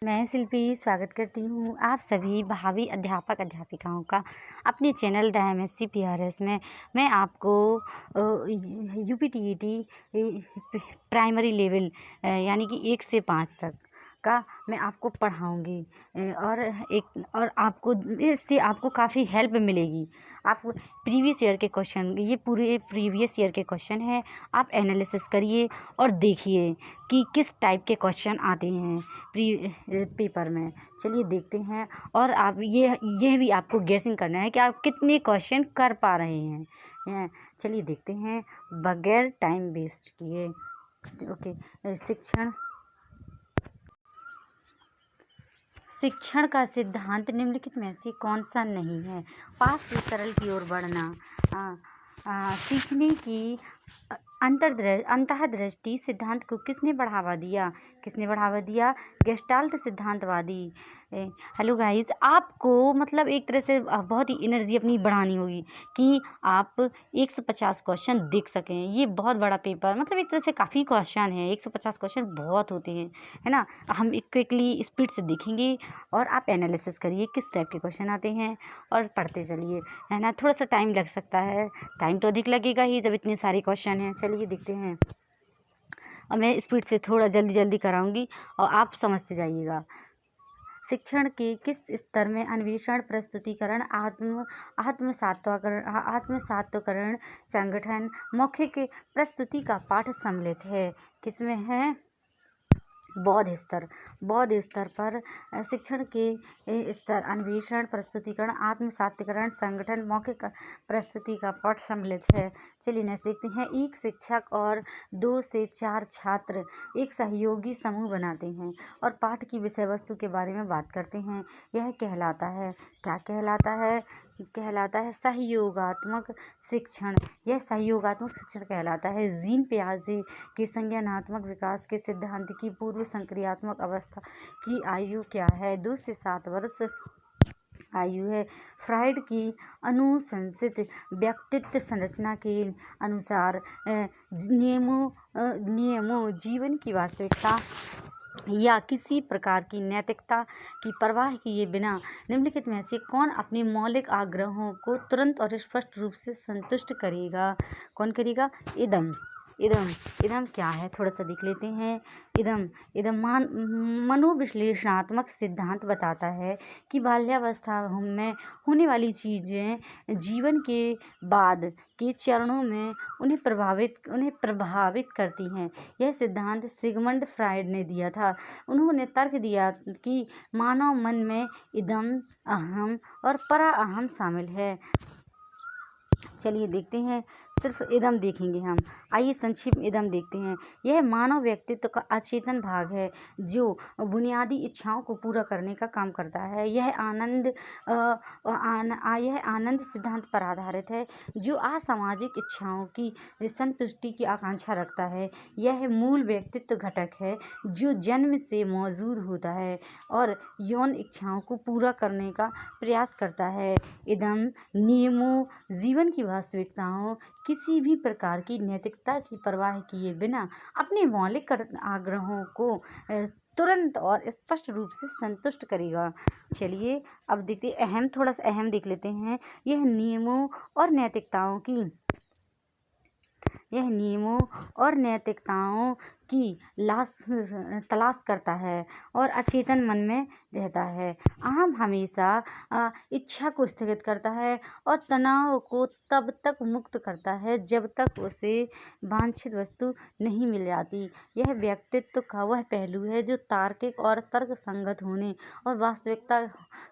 मैं शिल्पी स्वागत करती हूँ आप सभी भावी अध्यापक अध्यापिकाओं का अपने चैनल द MSc PRS में। मैं आपको UPTET प्राइमरी लेवल यानी कि 1 से 5 तक का मैं आपको पढ़ाऊँगी और आपको इससे आपको काफ़ी हेल्प मिलेगी। आपको प्रीवियस ईयर के क्वेश्चन, ये पूरे प्रीवियस ईयर के क्वेश्चन हैं, आप एनालिसिस करिए और देखिए कि किस टाइप के क्वेश्चन आते हैं पेपर में। चलिए देखते हैं। और आप यह भी आपको गेसिंग करना है कि आप कितने क्वेश्चन कर पा रहे हैं। चलिए देखते हैं बगैर टाइम वेस्ट किए। ओके, शिक्षण का सिद्धांत निम्नलिखित में से कौन सा नहीं है? पास से सरल की ओर बढ़ना, सीखने की अंतःदृष्टि सिद्धांत को किसने बढ़ावा दिया? गेस्टाल्ट सिद्धांतवादी। हेलो गाइस, आपको मतलब एक तरह से बहुत ही एनर्जी अपनी बढ़ानी होगी कि आप 150 क्वेश्चन देख सकें। ये बहुत बड़ा पेपर, मतलब एक तरह से काफ़ी क्वेश्चन है। 150 क्वेश्चन बहुत होते हैं, है ना। हम क्विकली स्पीड से देखेंगे और आप एनालिसिस करिए किस टाइप के क्वेश्चन आते हैं और पढ़ते चलिए, है ना। थोड़ा सा टाइम लग सकता है, टाइम तो अधिक लगेगा ही जब इतने सारे क्वेश्चन हैं। चलिए देखते हैं। और मैं स्पीड से थोड़ा जल्दी कराऊंगी और आप समझते जाइएगा। शिक्षण के किस स्तर में अन्वेषण, प्रस्तुतिकरण, आत्मसात्वकरण, संगठन, मौखिक प्रस्तुति का पाठ सम्मिलित है? किसमें है? बौद्ध स्तर पर शिक्षण के स्तर अन्वेषण, प्रस्तुतिकरण, आत्मसातीकरण, संगठन, मौखिक प्रस्तुति का पाठ सम्मिलित है। चलिए नेक्स्ट देखते हैं। एक शिक्षक और 2 से 4 छात्र एक सहयोगी समूह बनाते हैं और पाठ की विषय वस्तु के बारे में बात करते हैं। यह कहलाता है, क्या कहलाता है? कहलाता है सहयोगात्मक शिक्षण। यह सहयोगात्मक शिक्षण कहलाता है। जीन पियाजे के संज्ञानात्मक विकास के सिद्धांत की पूर्व संक्रियात्मक अवस्था की आयु क्या है? 2 से 7 वर्ष आयु है। फ्राइड की अनुशंसित व्यक्तित्व संरचना के अनुसार नियमों जीवन की वास्तविकता या किसी प्रकार की नैतिकता की परवाह किए बिना निम्नलिखित में से कौन अपने मौलिक आग्रहों को तुरंत और स्पष्ट रूप से संतुष्ट करेगा? कौन करेगा? इदम क्या है? थोड़ा सा देख लेते हैं। इदम मनोविश्लेषणात्मक सिद्धांत बताता है कि बाल्यावस्था में होने वाली चीज़ें जीवन के बाद के चरणों में उन्हें प्रभावित करती हैं। यह सिद्धांत सिगमंड फ्राइड ने दिया था। उन्होंने तर्क दिया कि मानव मन में इदम, अहम और परा अहम शामिल है। चलिए देखते हैं। सिर्फ इदम देखेंगे हम। आइए संक्षिप्त में इदम देखते हैं। यह मानव व्यक्तित्व का अचेतन भाग है जो बुनियादी इच्छाओं को पूरा करने का काम करता है। यह आनंद सिद्धांत पर आधारित है जो असामाजिक इच्छाओं की संतुष्टि की आकांक्षा रखता है। यह मूल व्यक्तित्व घटक है जो जन्म से मौजूद होता है और यौन इच्छाओं को पूरा करने का प्रयास करता है। इदम नियमों जीवन की वास्तविकताओं, किसी भी प्रकार की नैतिकता की परवाह किए बिना अपने मौलिक आग्रहों को तुरंत और स्पष्ट रूप से संतुष्ट करेगा। चलिए अब देखते थोड़ा सा अहम देख लेते हैं। यह नियमों और नैतिकताओं की तलाश करता है और अचेतन मन में रहता है। अहम हमेशा इच्छा को स्थगित करता है और तनाव को तब तक मुक्त करता है जब तक उसे वांछित वस्तु नहीं मिल जाती। यह व्यक्तित्व का वह पहलू है जो तार्किक और तर्क संगत होने और वास्तविकता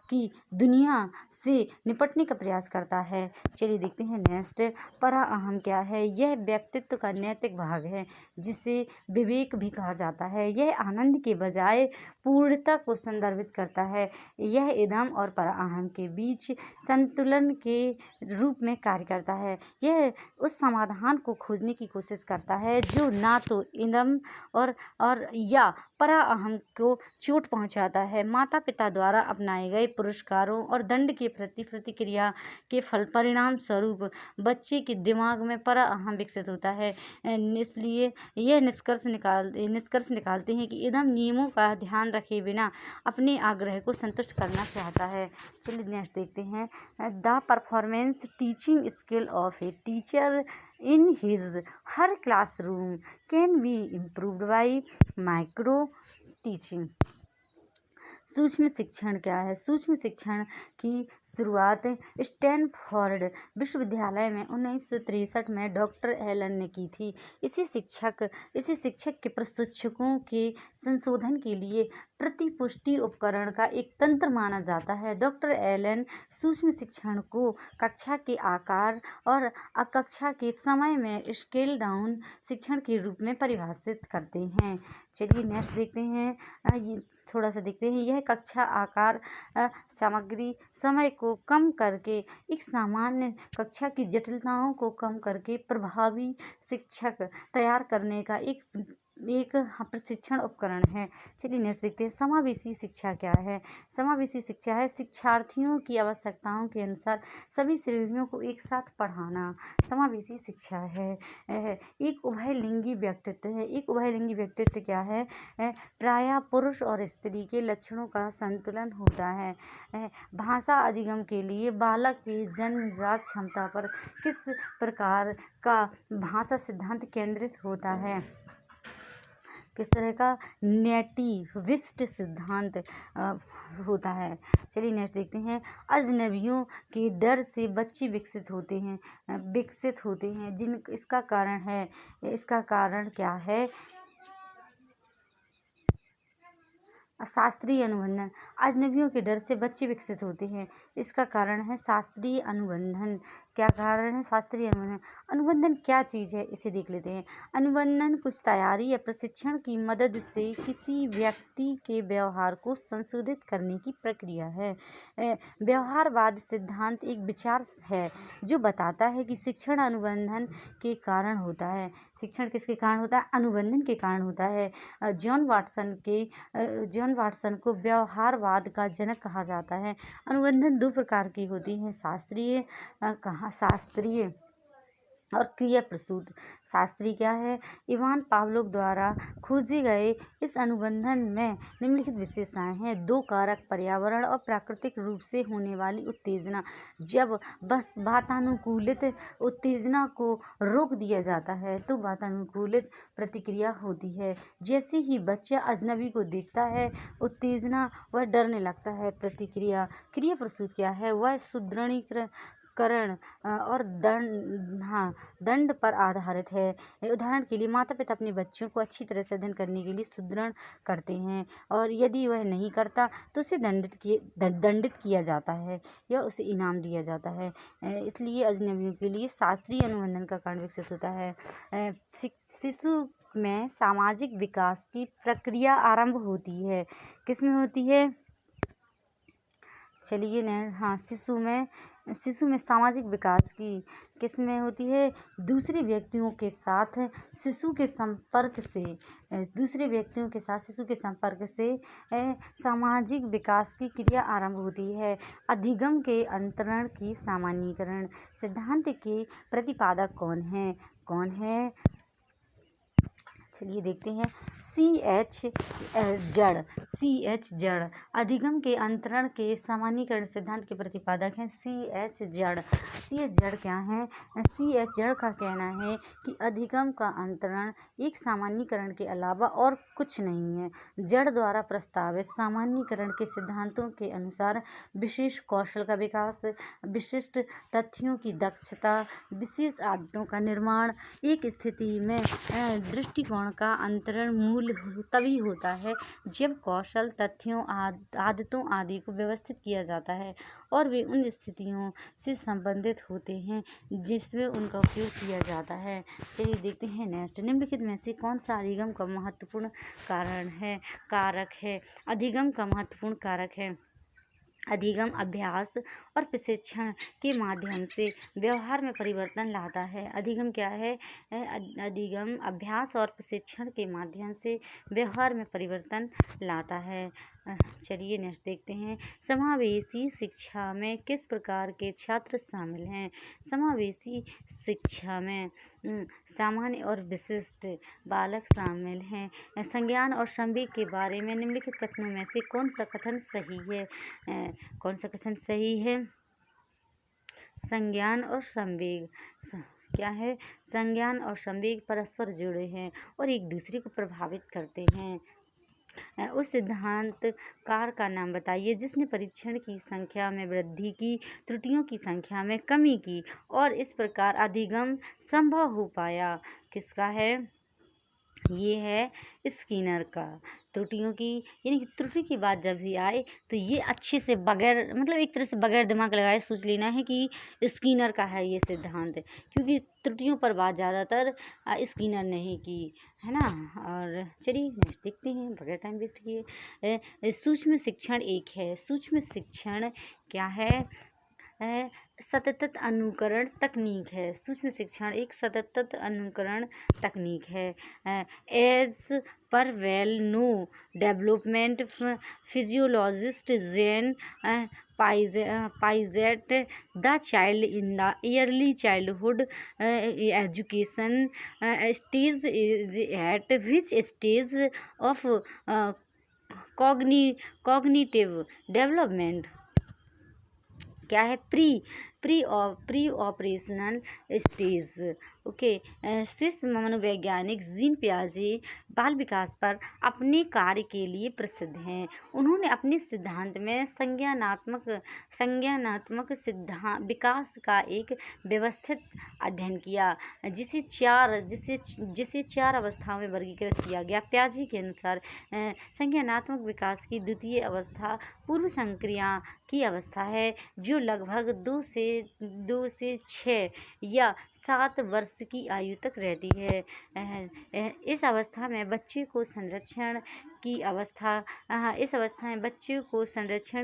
की दुनिया से निपटने का प्रयास करता है। चलिए देखते हैं नेक्स्ट। परा अहम क्या है? यह व्यक्तित्व का नैतिक भाग है जिसे विवेक भी कहा जाता है। यह आनंद के बजाय पूर्णता को संदर्भित करता है। यह इदम और परा अहम के बीच संतुलन के रूप में कार्य करता है। यह उस समाधान को खोजने की कोशिश करता है जो ना तो इदम और या परा अहम को चोट पहुंचाता है। माता पिता द्वारा अपनाए गए पुरस्कारों और दंड के प्रति प्रतिक्रिया के परिणाम स्वरूप बच्चे के दिमाग में परा अहम विकसित होता है। इसलिए यह निष्कर्ष निष्कर्ष निकालते हैं कि इदम नियमों का ध्यान रखे बिना अपने आग्रह को संतुष्ट करना चाहता है। चलिए नेक्स्ट देखते हैं। The performance teaching skill of a teacher in his her classroom can be improved by micro teaching. सूक्ष्म शिक्षण क्या है? सूक्ष्म शिक्षण की शुरुआत स्टैनफोर्ड विश्वविद्यालय में 1963 में डॉक्टर एलन ने की थी। इसे शिक्षक के प्रशिक्षकों के संशोधन के लिए प्रतिपुष्टि उपकरण का एक तंत्र माना जाता है। डॉक्टर एलन सूक्ष्म शिक्षण को कक्षा के आकार और कक्षा के समय में स्केल डाउन शिक्षण के रूप में परिभाषित करते हैं। चलिए नेक्स्ट देखते हैं। ये थोड़ा सा देखते हैं। यह कक्षा आकार सामग्री समय को कम करके एक सामान्य कक्षा की जटिलताओं को कम करके प्रभावी शिक्षक तैयार करने का एक प्रशिक्षण उपकरण है। चलिए नेक्स्ट देखते हैं। समावेशी शिक्षा क्या है? समावेशी शिक्षा है शिक्षार्थियों की आवश्यकताओं के अनुसार सभी श्रेणियों को एक साथ पढ़ाना समावेशी शिक्षा है। एक उभयलिंगी व्यक्तित्व है। एक उभयलिंगी व्यक्तित्व क्या है? प्रायः पुरुष और स्त्री के लक्षणों का संतुलन होता है। भाषा अधिगम के लिए बालक की जन्मजात क्षमता पर किस प्रकार का भाषा सिद्धांत केंद्रित होता है? किस तरह का नेटिविस्ट सिद्धांत होता है। चलिए नेक्स्ट देखते हैं। अजनबियों के डर से बच्चे विकसित होते हैं इसका कारण क्या है? शास्त्रीय अनुबंधन। अजनबियों के डर से बच्चे विकसित होते हैं इसका कारण है शास्त्रीय अनुबंधन। क्या कारण है? शास्त्रीय अनुबंधन। अनुबंधन क्या चीज़ है इसे देख लेते हैं। अनुबंधन कुछ तैयारी या प्रशिक्षण की मदद से किसी व्यक्ति के व्यवहार को संशोधित करने की प्रक्रिया है। व्यवहारवाद सिद्धांत एक विचार है जो बताता है कि शिक्षण अनुबंधन के कारण होता है। शिक्षण किसके कारण होता है? अनुबंधन के कारण होता है। जॉन वाटसन को व्यवहारवाद का जनक कहा जाता है। अनुबंधन दो प्रकार की होती हैं, शास्त्रीय और क्रिया प्रसूत। शास्त्रीय क्या है? इवान पावलोव द्वारा खोजे गए इस अनुबंधन में निम्नलिखित विशेषताएं हैं। दो कारक पर्यावरण और प्राकृतिक रूप से होने वाली उत्तेजना। जब बस वातानुकूलित उत्तेजना को रोक दिया जाता है तो वातानुकूलित प्रतिक्रिया होती है। जैसे ही बच्चा अजनबी को देखता है उत्तेजना वह डरने लगता है। प्रतिक्रिया क्रिया प्रसूत क्या है? वह सुदृढ़ीकरण और दंड पर आधारित है। उदाहरण के लिए माता पिता अपने बच्चों को अच्छी तरह से अध्ययन करने के लिए सुदृढ़ करते हैं और यदि वह नहीं करता तो उसे दंडित किया जाता है या उसे इनाम दिया जाता है। इसलिए अजनबियों के लिए शास्त्रीय अनुबंधन का कारण विकसित होता है। शिशु में सामाजिक विकास की प्रक्रिया आरंभ होती है। किसमें होती है? चलिए शिशु में सामाजिक विकास की किसमें होती है? दूसरे व्यक्तियों के साथ शिशु के संपर्क से सामाजिक विकास की क्रिया आरंभ होती है। अधिगम के अंतरण की सामान्यीकरण सिद्धांत के प्रतिपादक कौन है? चलिए देखते हैं। C.H. जड़ अधिगम के अंतरण के सामान्यीकरण सिद्धांत के प्रतिपादक हैं। C.H. जड़ क्या है? C.H. जड़ का कहना है कि अधिगम का अंतरण एक सामान्यीकरण के अलावा और कुछ नहीं है। जड़ द्वारा प्रस्तावित सामान्यीकरण के सिद्धांतों के अनुसार विशेष कौशल का विकास, विशिष्ट तथ्यों की दक्षता, विशेष आदतों का निर्माण, एक स्थिति में दृष्टिकोण का अंतरण मूल तभी होता है जब कौशल, तथ्यों, आदतों आदि को व्यवस्थित किया जाता है और वे उन स्थितियों से संबंधित होते हैं जिसमें उनका उपयोग किया जाता है। चलिए देखते हैं नेक्स्ट। निम्नलिखित में से कौन सा अधिगम का महत्वपूर्ण कारक है? अधिगम का महत्वपूर्ण कारक है अधिगम अभ्यास और प्रशिक्षण के माध्यम से व्यवहार में परिवर्तन लाता है। अधिगम क्या है? अधिगम अभ्यास और प्रशिक्षण के माध्यम से व्यवहार में परिवर्तन लाता है। चलिए नेक्स्ट देखते हैं। समावेशी शिक्षा में किस प्रकार के छात्र शामिल हैं? समावेशी शिक्षा में सामान्य और विशिष्ट बालक शामिल हैं। संज्ञान और संवेग के बारे में निम्नलिखित कथनों में से कौन सा कथन सही है? कौन सा कथन सही है? संज्ञान और संवेग क्या है? संज्ञान और संवेग परस्पर जुड़े हैं और एक दूसरे को प्रभावित करते हैं। उस सिद्धांतकार का नाम बताइए जिसने परीक्षण की संख्या में वृद्धि की, त्रुटियों की संख्या में कमी की और इस प्रकार अधिगम संभव हो पाया। किसका है? ये है स्किनर का। त्रुटियों की यानी कि त्रुटि की बात जब भी आए तो ये अच्छे से बगैर मतलब एक तरह से बगैर दिमाग लगाए सोच लेना है कि स्किनर का है ये सिद्धांत, क्योंकि त्रुटियों पर बात ज़्यादातर स्किनर ने की है ना। और चलिए नेक्स्ट देखते हैं बगैर टाइम वेस्ट किए। सूक्ष्म शिक्षण एक है। सूक्ष्म शिक्षण क्या है? सतत अनुकरण तकनीक है। सूक्ष्म शिक्षण एक सतत अनुकरण तकनीक है। As per well known development physiologist Jean Piaget the child in the early childhood education stage is at which stage of cognitive development क्या है? Pre operational stage. Okay. Swiss मनोवैज्ञानिक जीन पियाजे बाल विकास पर अपने कार्य के लिए प्रसिद्ध हैं। उन्होंने अपने सिद्धांत में संज्ञानात्मक सिद्धांत विकास का एक व्यवस्थित अध्ययन किया जिसे चार अवस्थाओं में वर्गीकृत किया गया। पियाजे के अनुसार संज्ञानात्मक विकास की द्वितीय अवस्था पूर्व संक्रिया की अवस्था है जो लगभग 2 से 6 या 7 वर्ष की आयु तक रहती है। इस अवस्था में बच्चे को संरक्षण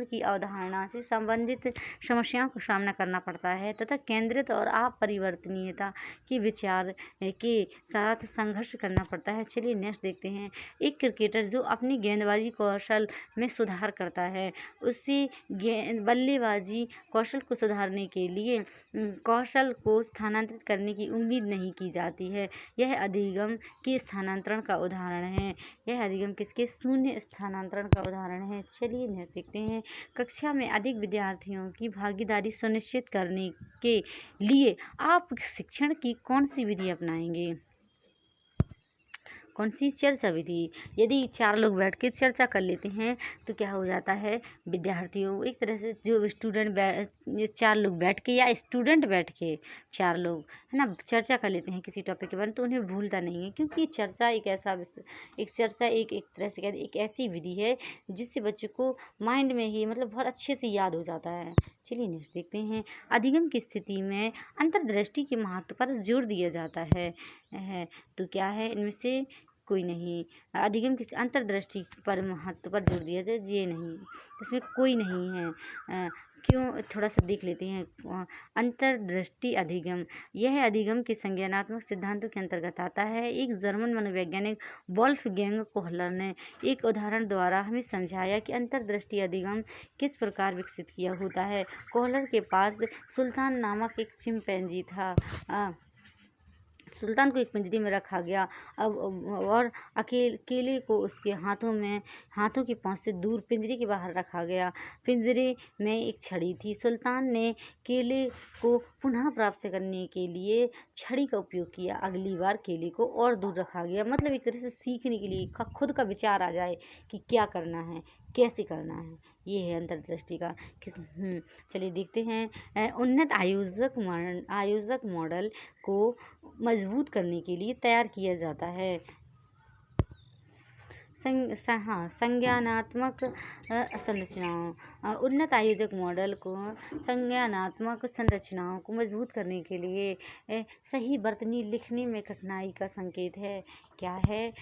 की अवधारणा से संबंधित समस्याओं का सामना करना पड़ता है तथा केंद्रित और अपरिवर्तनीयता की विचार के साथ संघर्ष करना पड़ता है। चलिए नेक्स्ट देखते हैं। एक क्रिकेटर जो अपनी गेंदबाजी कौशल में सुधार करता है उससे बल्लेबाजी कौशल को सुधारने के लिए कौशल को स्थानांतरित करने की उम्मीद नहीं की जाती है। यह अधिगम के स्थानांतरण का उदाहरण है। यह अधिगम किसके? शून्य स्थानांतरण का उदाहरण है। चलिए नेक्स्ट देखते हैं। कक्षा में अधिक विद्यार्थियों की भागीदारी सुनिश्चित करने के लिए आप शिक्षण की कौन सी विधि अपनाएंगे? कौन सी? चर्चा विधि। यदि 4 लोग बैठ के चर्चा कर लेते हैं तो क्या हो जाता है? विद्यार्थियों एक तरह से जो स्टूडेंट 4 लोग बैठ के या स्टूडेंट बैठ के 4 लोग है ना चर्चा कर लेते हैं किसी टॉपिक के बारे में तो उन्हें भूलता नहीं है, क्योंकि चर्चा एक तरह से एक ऐसी विधि है जिससे बच्चों को माइंड में ही मतलब बहुत अच्छे से याद हो जाता है। चलिए नेक्स्ट देखते हैं। अधिगम की स्थिति में अंतर्दृष्टि के महत्व पर जोर दिया जाता है तो क्या है इनमें से? कोई नहीं। अधिगम की अंतर्दृष्टि पर महत्व पर जोर दिया जाए, ये नहीं, इसमें कोई नहीं है। क्यों? थोड़ा सा देख लेते हैं। अंतर्दृष्टि अधिगम, यह अधिगम के संज्ञानात्मक सिद्धांतों के अंतर्गत आता है। एक जर्मन मनोवैज्ञानिक वोल्फगैंग कोहलर ने एक उदाहरण द्वारा हमें समझाया कि अंतर्दृष्टि अधिगम किस प्रकार विकसित किया होता है। कोहलर के पास सुल्तान नामक एक चिंपैंजी था। सुल्तान को एक पिंजरे में रखा गया और केले को उसके हाथों की पहुंच से दूर पिंजरे के बाहर रखा गया। पिंजरे में एक छड़ी थी। सुल्तान ने केले को पुनः प्राप्त करने के लिए छड़ी का उपयोग किया। अगली बार केले को और दूर रखा गया। मतलब एक तरह से सीखने के लिए खुद का विचार आ जाए कि क्या करना है, कैसे करना है। ये है अंतर्दृष्टि का चलिए देखते हैं। उन्नत आयोजक मॉडल को मजबूत करने के लिए तैयार किया जाता है। संज्ञानात्मक संरचनाओं। उन्नत आयोजक मॉडल को संज्ञानात्मक संरचनाओं को मजबूत करने के लिए सही वर्तनी लिखने में कठिनाई का संकेत है। क्या है?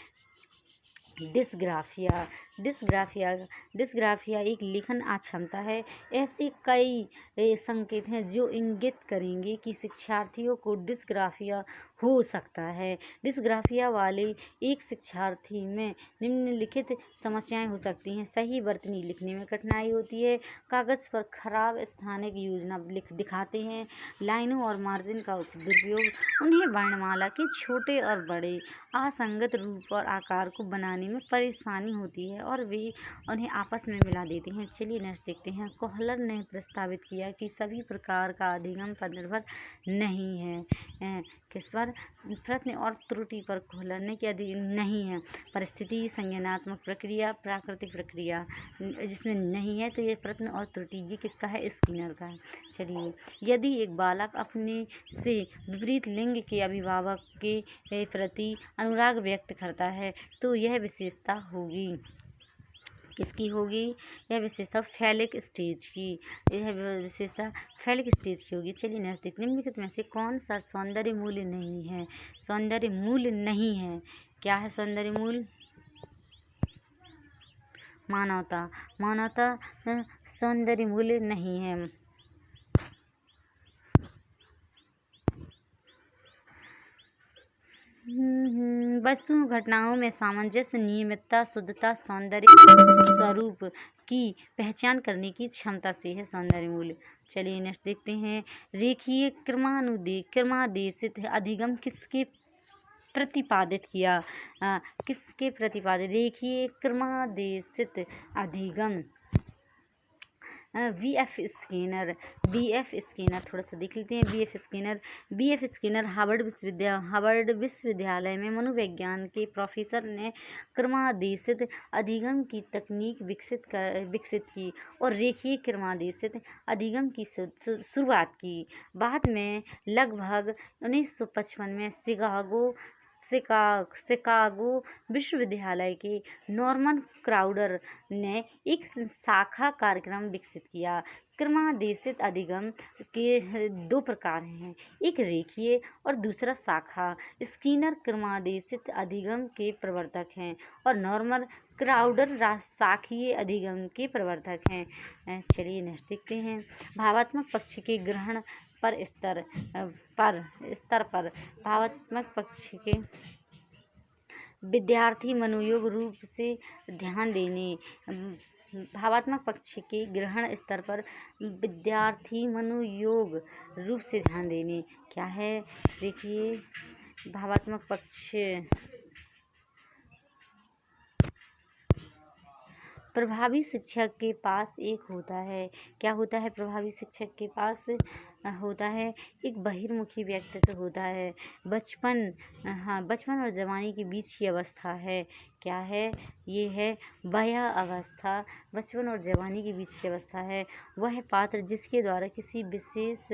डिस्ग्राफिया। डिस्ग्राफिया डिस्ग्राफिया एक लेखन अक्षमता है। ऐसे कई संकेत हैं जो इंगित करेंगे कि शिक्षार्थियों को डिस्ग्राफिया हो सकता है। डिस्ग्राफिया वाले एक शिक्षार्थी में निम्नलिखित समस्याएं हो सकती हैं। सही वर्तनी लिखने में कठिनाई होती है। कागज पर खराब स्थानिक योजना दिखाते हैं। लाइनों और मार्जिन का दुरुपयोग। उन्हें वर्णमाला के छोटे और बड़े असंगत रूप और आकार को बनाने में परेशानी होती है और वे उन्हें आपस में मिला देते हैं। चलिए नेक्स्ट देखते हैं। कोहलर ने प्रस्तावित किया कि सभी प्रकार का अधिगम पर निर्भर नहीं है। किस पर? प्रश्न और त्रुटि पर कोहलर ने क्या नहीं है। परिस्थिति, संज्ञानात्मक प्रक्रिया, प्राकृतिक प्रक्रिया जिसमें नहीं है तो ये प्रश्न और त्रुटि ये किसका है? स्किनर का है। चलिए, यदि एक बालक अपने से विपरीत लिंग के अभिभावक के प्रति अनुराग व्यक्त करता है तो यह विशेषता होगी किसकी होगी? यह विशेषता फैलिक स्टेज की। यह विशेषता फैलिक स्टेज की होगी। चलिए नेक्स्ट देखते हैं। निम्नलिखित में से कौन सा सौंदर्य मूल्य नहीं है? सौंदर्य मूल्य नहीं है। क्या है सौंदर्य मूल्य? मानवता। मानवता सौंदर्य मूल्य नहीं है। वस्तुओं घटनाओं में सामंजस्य, नियमितता, शुद्धता, सौंदर्य स्वरूप की पहचान करने की क्षमता से है सौंदर्य मूल्य। चलिए नेक्स्ट देखते हैं। रेखीय क्रमादेशित अधिगम किसके प्रतिपादित किया? किसके प्रतिपादित? रेखीय क्रमादेशित अधिगम वी.एफ. स्किनर। बी.एफ. स्किनर थोड़ा सा देख लेते हैं। बी.एफ. स्किनर हार्वर्ड विश्वविद्यालय में मनोविज्ञान के प्रोफेसर ने क्रमादेशित अधिगम की तकनीक विकसित की और रेखीय क्रमादेशित अधिगम की शुरुआत की। बाद में लगभग 1955 में शिकागो विश्वविद्यालय के नॉर्मन क्राउडर ने एक शाखा कार्यक्रम विकसित किया। क्रमादेशित अधिगम के दो प्रकार हैं, एक रेखीय और दूसरा शाखा। स्किनर क्रमादेशित अधिगम के प्रवर्तक हैं और नॉर्मन क्राउडर शाखीय अधिगम के प्रवर्तक हैं। चलिए नेक्स्ट देखते हैं। भावात्मक पक्ष के ग्रहण पर स्तर पर भावात्मक पक्ष के विद्यार्थी मनोयोग रूप से ध्यान देने। भावात्मक पक्ष के ग्रहण स्तर पर विद्यार्थी मनोयोग रूप से ध्यान देने। क्या है? देखिए, भावात्मक पक्ष प्रभावी शिक्षक के पास एक होता है। क्या होता है? प्रभावी शिक्षक के पास होता है एक बहिर्मुखी व्यक्तित्व होता है। बचपन और जवानी के बीच की अवस्था है। क्या है? ये है वया अवस्था। बचपन और जवानी के बीच की अवस्था है। वह पात्र जिसके द्वारा किसी विशेष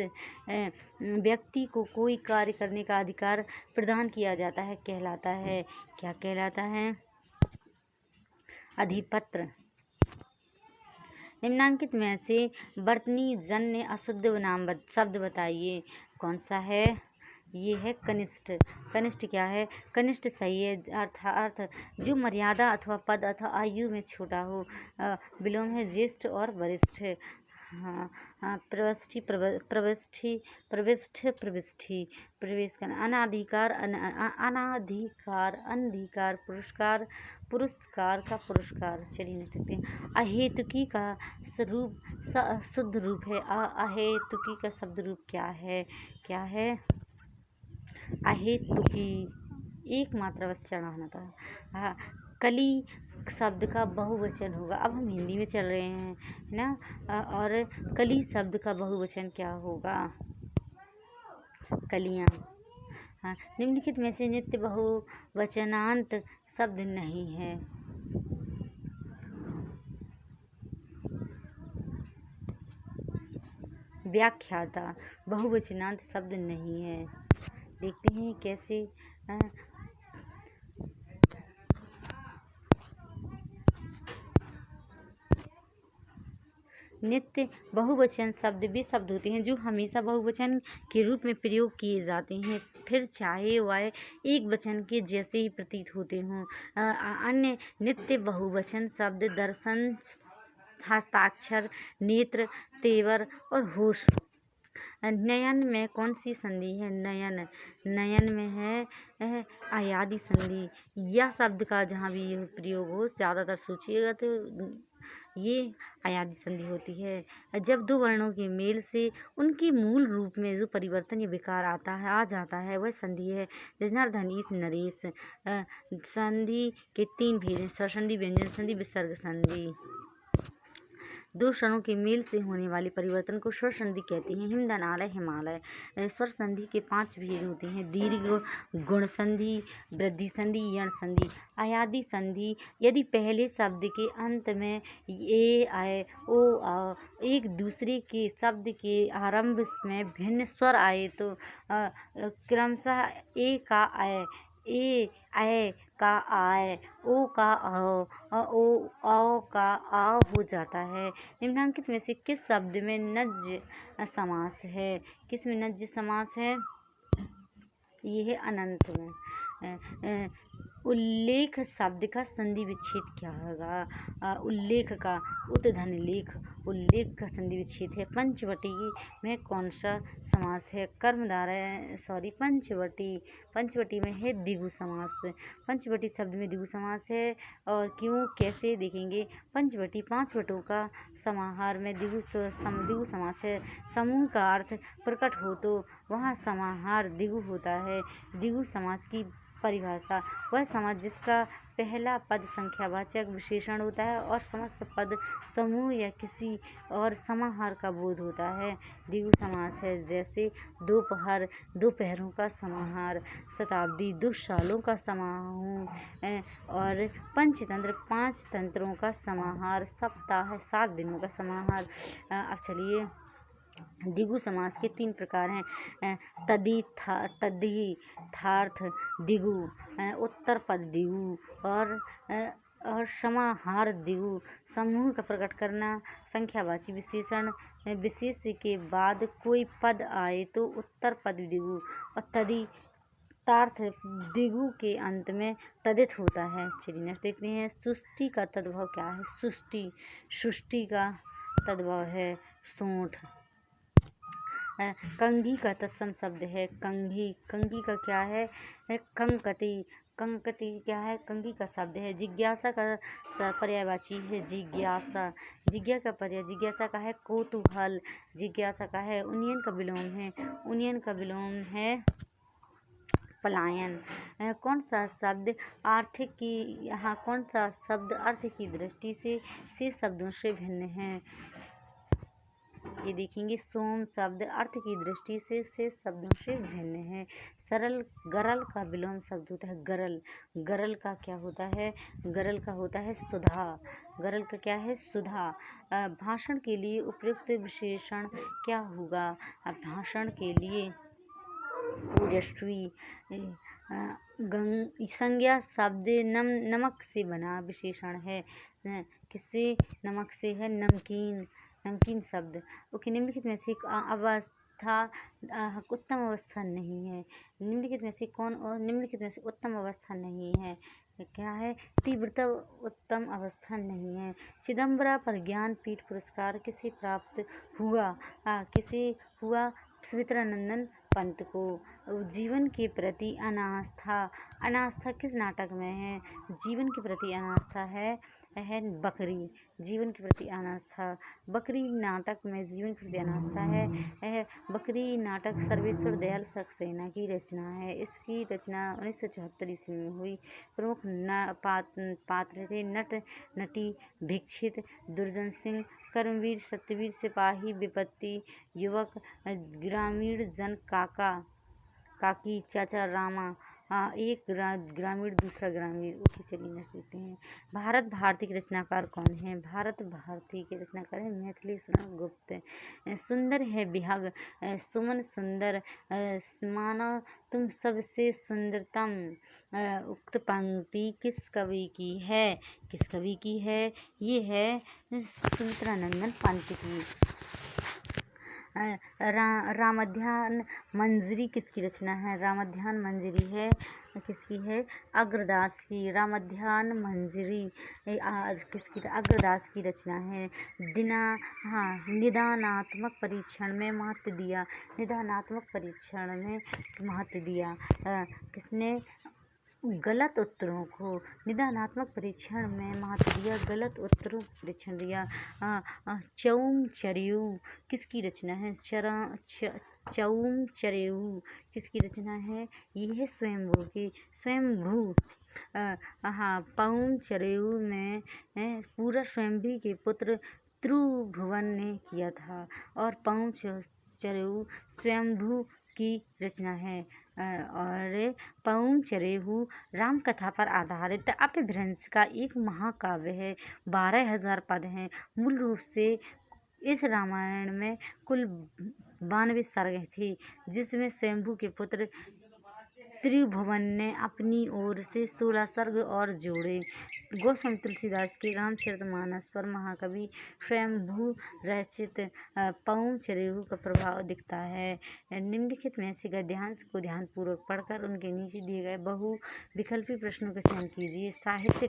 व्यक्ति को कोई कार्य करने का अधिकार प्रदान किया जाता है कहलाता है। क्या कहलाता है? अधिपत्र। निम्नांकित में से वर्तनी जन्य अशुद्ध नाम शब्द बताइए। कौन सा है? ये है कनिष्ठ। कनिष्ठ क्या है? कनिष्ठ सही है। अर्थ जो मर्यादा अथवा पद अथवा आयु में छोटा हो। विलोम है ज्येष्ठ और वरिष्ठ। प्रविष्टि प्रवेश करना। अनाधिकार अनधिकार पुरस्कार का पुरस्कार। चलिए नहीं सकते। अहेतुकी का स्वरूप शुद्ध रूप है। अहेतुकी का शब्द रूप क्या है? क्या है? अहेतुकी एक मात्रा बस चढ़ाना था। कली शब्द का बहुवचन होगा। अब हम हिंदी में चल रहे हैं ना। और कली शब्द का बहुवचन क्या होगा? कलियां। निम्नलिखित में से नित्य बहुवचनांत शब्द नहीं है। व्याख्याता बहुवचनांत शब्द नहीं है। देखते हैं कैसे। नित्य बहुवचन शब्द वे शब्द होते हैं जो हमेशा बहुवचन के रूप में प्रयोग किए जाते हैं, फिर चाहे वह एक वचन के जैसे ही प्रतीत होते हों। अन्य नित्य बहुवचन शब्द दर्शन, हस्ताक्षर, नेत्र, तेवर और होश। नयन में कौन सी संधि है? नयन, नयन में है अयादि संधि। यह शब्द का जहाँ भी प्रयोग हो ज़्यादातर सोचिएगा तो ये अयादि संधि होती है। जब दो वर्णों के मेल से उनके मूल रूप में जो परिवर्तन या विकार आ जाता है वह संधि है। जनार्दन ईश नरेश। संधि के तीन भेद हैं: स्वरसंधि, व्यंजन संधि, विसर्ग संधि। दो स्वरों के मेल से होने वाले परिवर्तन को स्वर संधि कहते हैं। हिमदनालय, हिमालय। स्वर संधि के 5 भेद होते हैं: दीर्घ, गुण संधि, वृद्धि संधि, यण संधि। अयादि संधि, यदि पहले शब्द के अंत में ए, आए, ओ, आ एक दूसरे के शब्द के आरंभ में भिन्न स्वर आए तो क्रमशः ए का आए, ए, ऐ का आय, ओ का औ, औ का आ हो जाता है। निम्नलिखित में से किस शब्द में नज्य समास है? किस में नज्य समास है? ये है अनंत में। उल्लेख शब्द का संधि विच्छेद क्या होगा? उल्लेख का उत्धन लेख, उल्लेख का संधि विच्छेद है। पंचवटी में कौन सा समास है? पंचवटी में है द्विगु समास। पंचवटी शब्द में द्विगु समास है और क्यों, कैसे देखेंगे। पंचवटी 5 वटों का समाहार में द्विगु समास है। समूह का अर्थ प्रकट हो तो वहाँ समाहार द्विगु होता है। द्विगु समास की परिभाषा: वह समास जिसका पहला पद संख्यावाचक विशेषण होता है और समस्त पद समूह या किसी और समाहार का बोध होता है, द्विगु समास है। जैसे दोपहर, दो पहरों का समाहार। शताब्दी, 2 सालों का समाहार। और पंचतंत्र, 5 तंत्रों का समाहार। सप्ताह, 7 दिनों का समाहार। अब चलिए, द्विगु समास के 3 प्रकार हैं: तद्धितार्थ द्विगु, उत्तर पद द्विगु और समाहार द्विगु। समूह का प्रकट करना। संख्यावाची विशेषण विशेष के बाद कोई पद आए तो उत्तर पद द्विगु और तद्धितार्थ द्विगु के अंत में तद्धित होता है। चलिए नेक्स्ट देखते हैं। सुष्टि का तद्भव क्या है? सुष्टि का तद्भव है सोंठ। कंघी का तत्सम शब्द है कंघी। कंघी का क्या है? कंकति। कंकति क्या है? कंघी का शब्द है। जिज्ञासा का पर्यायवाची है जिज्ञासा। जिज्ञासा का है कौतूहल। जिज्ञासा का है उन्नयन का विलोम है। उन्नयन का विलोम है पलायन। कौन सा शब्द अर्थ की दृष्टि से शेष शब्दों से भिन्न है? ये देखेंगे, सोम शब्द अर्थ की दृष्टि से शेष शब्दों से भिन्न है। सरल, गरल का विलोम शब्द होता है गरल। गरल का क्या होता है? गरल का होता है सुधा। गरल का क्या है? सुधा। भाषण के लिए उपयुक्त विशेषण क्या होगा? भाषण के लिए ओजस्वी। संज्ञा शब्द नमक से बना विशेषण है। किससे? नमक से है नमकीन। नमकीन शब्द। ओके, निम्नलिखित में से अवस्था उत्तम अवस्था नहीं है। निम्नलिखित में से उत्तम अवस्था नहीं है। क्या है? तीव्रता उत्तम अवस्था नहीं है। चिदम्बरा पर ज्ञानपीठ पुरस्कार किसे प्राप्त हुआ? किसे हुआ? सुमित्रानंदन पंत को। जीवन के प्रति अनास्था। अनास्था किस नाटक में है? जीवन के प्रति अनास्था है बकरी। जीवन के प्रति अनास्था। बकरी नाटक में जीवन के प्रति अनास्था है। बकरी नाटक सर्वेश्वर दयाल सक्सेना की रचना है। इसकी रचना 1974 ईस्वी में हुई। प्रमुख पात्र थे नट नटी, भिक्षित, दुर्जन सिंह, कर्मवीर, सत्यवीर, सिपाही, विपत्ति, युवक, ग्रामीण जन, काका काकी, चाचा रामा एक ग्रामीण दूसरा ग्रामीण। ओके, चलिए नेक्स्ट देखते हैं। भारत भारती के रचनाकार कौन है? भारत भारती के रचनाकार है मैथिली शरण गुप्त। सुंदर है बिहाग सुमन सुंदर, माना तुम सबसे सुंदरतम। उक्त पंक्ति किस कवि की है? किस कवि की है? ये है सुमित्रानंदन पंत की। रामध्यान मंजरी किसकी रचना है? रामध्यान मंजरी है किसकी है? अग्रदास की। रामध्यान मंजरी किसकी? अग्रदास की रचना है। निदानात्मक परीक्षण में महत्व दिया। निदानात्मक परीक्षण में महत्व दिया किसने? गलत उत्तरों को। निदानात्मक परीक्षण में महत्व दिया, गलत उत्तरों को परीक्षण दिया। चौम चरेऊ किसकी रचना है? चौम चरेऊ किसकी रचना है? ये है स्वयंभू की। स्वयंभू पौम चरेऊ में पूरा स्वयंभू के पुत्र त्रिभुवन ने किया था और पौम चरेऊ स्वयंभू की रचना है। और पौम चरेऊ राम कथा पर आधारित अपभ्रंश का एक महाकाव्य है। 12,000 पद हैं। मूल रूप से इस रामायण में कुल 92 सर्ग थे, जिसमें स्वयंभू के पुत्र त्रिभुवन ने अपनी ओर से 16 सर्ग और जोड़े। गोस्वामी तुलसीदास के रामचरितमानस पर महाकवि स्वयंभू रचित पौम चरेऊ का प्रभाव दिखता है। निम्नलिखित में से गद्यांश को ध्यानपूर्वक पढ़कर उनके नीचे दिए गए बहुविकल्पी प्रश्नों का चयन कीजिए। साहित्य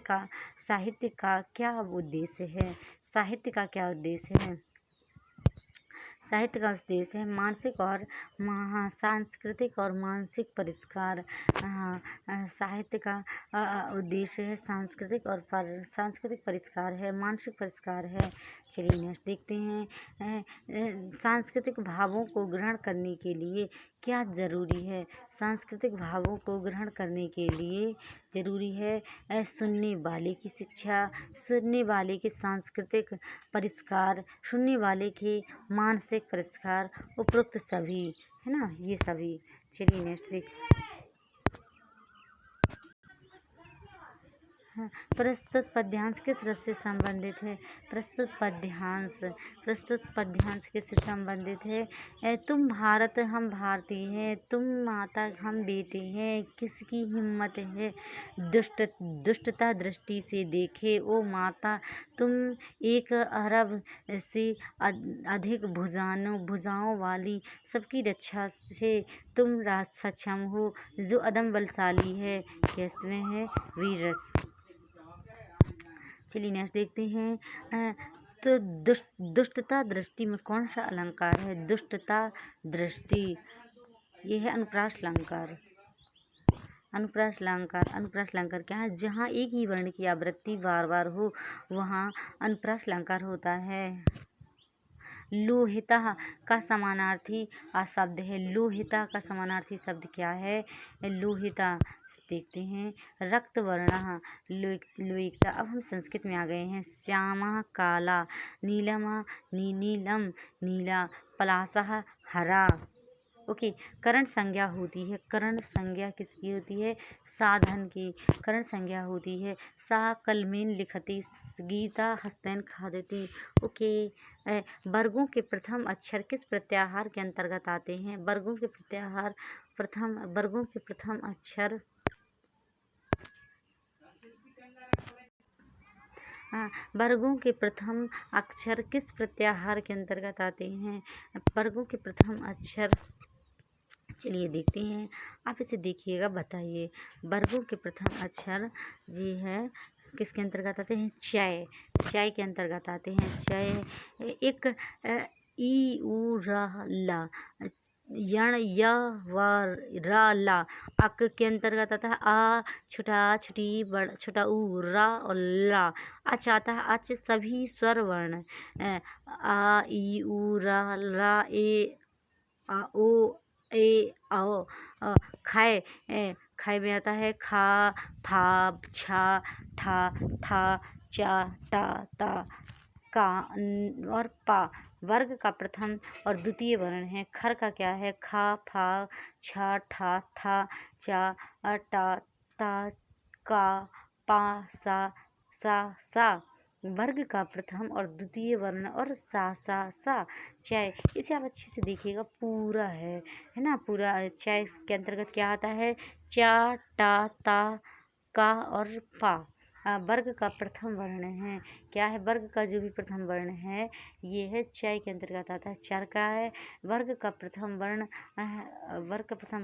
का क्या उद्देश्य है? साहित्य का क्या उद्देश्य है? साहित्य का उद्देश्य है मानसिक और सांस्कृतिक और मानसिक परिष्कार। साहित्य का उद्देश्य है सांस्कृतिक परिष्कार है, मानसिक परिष्कार है। चलिए नेक्स्ट देखते हैं। सांस्कृतिक भावों को ग्रहण करने के लिए क्या जरूरी है? सांस्कृतिक भावों को ग्रहण करने के लिए जरूरी है सुनने वाले की शिक्षा, सुनने वाले के सांस्कृतिक परिष्कार, सुनने वाले के मानसिक परिष्कार, उपरोक्त सभी, है ना, ये सभी। चलिए नेक्स्ट देख। प्रस्तुत पद्यांश किस रस से संबंधित है? प्रस्तुत पद्यांश किससे संबंधित है? तुम भारत हम भारतीय हैं, तुम माता हम बेटे हैं, किसकी हिम्मत है दुष्टता दृष्टि से देखे ओ माता, तुम 1 अरब से अधिक भुजाओं वाली, सबकी रक्षा से तुम सक्षम हो, जो अदम बलशाली है। किसमें है? वीर रस। चलिए नेक्स्ट देखते हैं। तो दुष्टता दृष्टि में कौन सा अलंकार है? दुष्टता दृष्टि, ये है अनुप्रास अलंकार। अनुप्रास अलंकार क्या है? जहाँ एक ही वर्ण की आवृत्ति बार बार हो वहाँ अनुप्रास अलंकार होता है। लोहिता का समानार्थी शब्द है। लोहिता का समानार्थी शब्द क्या है? लोहिता। देखते हैं। रक्त वर्ण लोहिता। अब हम संस्कृत में आ गए हैं। श्यामा काला, नीलम नीला, पलासह हरा। ओके। करण संज्ञा होती है। करण संज्ञा किसकी होती है? साधन की करण संज्ञा होती है। सा कलमेन लिखती, गीता हस्तैन खादती। ओके। वर्गों के प्रथम अक्षर किस प्रत्याहार के अंतर्गत आते हैं? वर्गों के प्रथम अक्षर वर्गों के प्रथम अक्षर किस प्रत्याहार के अंतर्गत आते हैं? वर्गों के प्रथम अक्षर, चलिए देखते हैं। आप इसे देखिएगा, बताइए। वर्गों के प्रथम अक्षर जी है किसके अंतर्गत आते हैं? चय के अंतर्गत आते हैं। चय। एक ई उ र ला, यण य व र ला। अक के अंतर्गत आता है आ, छोटा छोटी बड़ छोटा ऊ, रा और ला। अच आता है अच, सभी स्वर वर्ण आ ई उ रा ला ए आ ओ ए आओ। खय में आता है खा, फा, छा, ठा, था, चा, टा, ता। का और पा वर्ग का प्रथम और द्वितीय वर्ण है। खर का क्या है? खा, फा, छा, ठा, था, चा, टा, ता, का, पा, सा वर्ग का प्रथम और द्वितीय वर्ण और सा चय। इसे आप अच्छे से देखिएगा, पूरा है ना। पूरा चय के अंतर्गत क्या आता है? चा, टा, ता, का और पा वर्ग का प्रथम वर्ण है। क्या है? वर्ग का जो भी प्रथम वर्ण है ये है चय के अंतर्गत आता है। चर का है वर्ग का प्रथम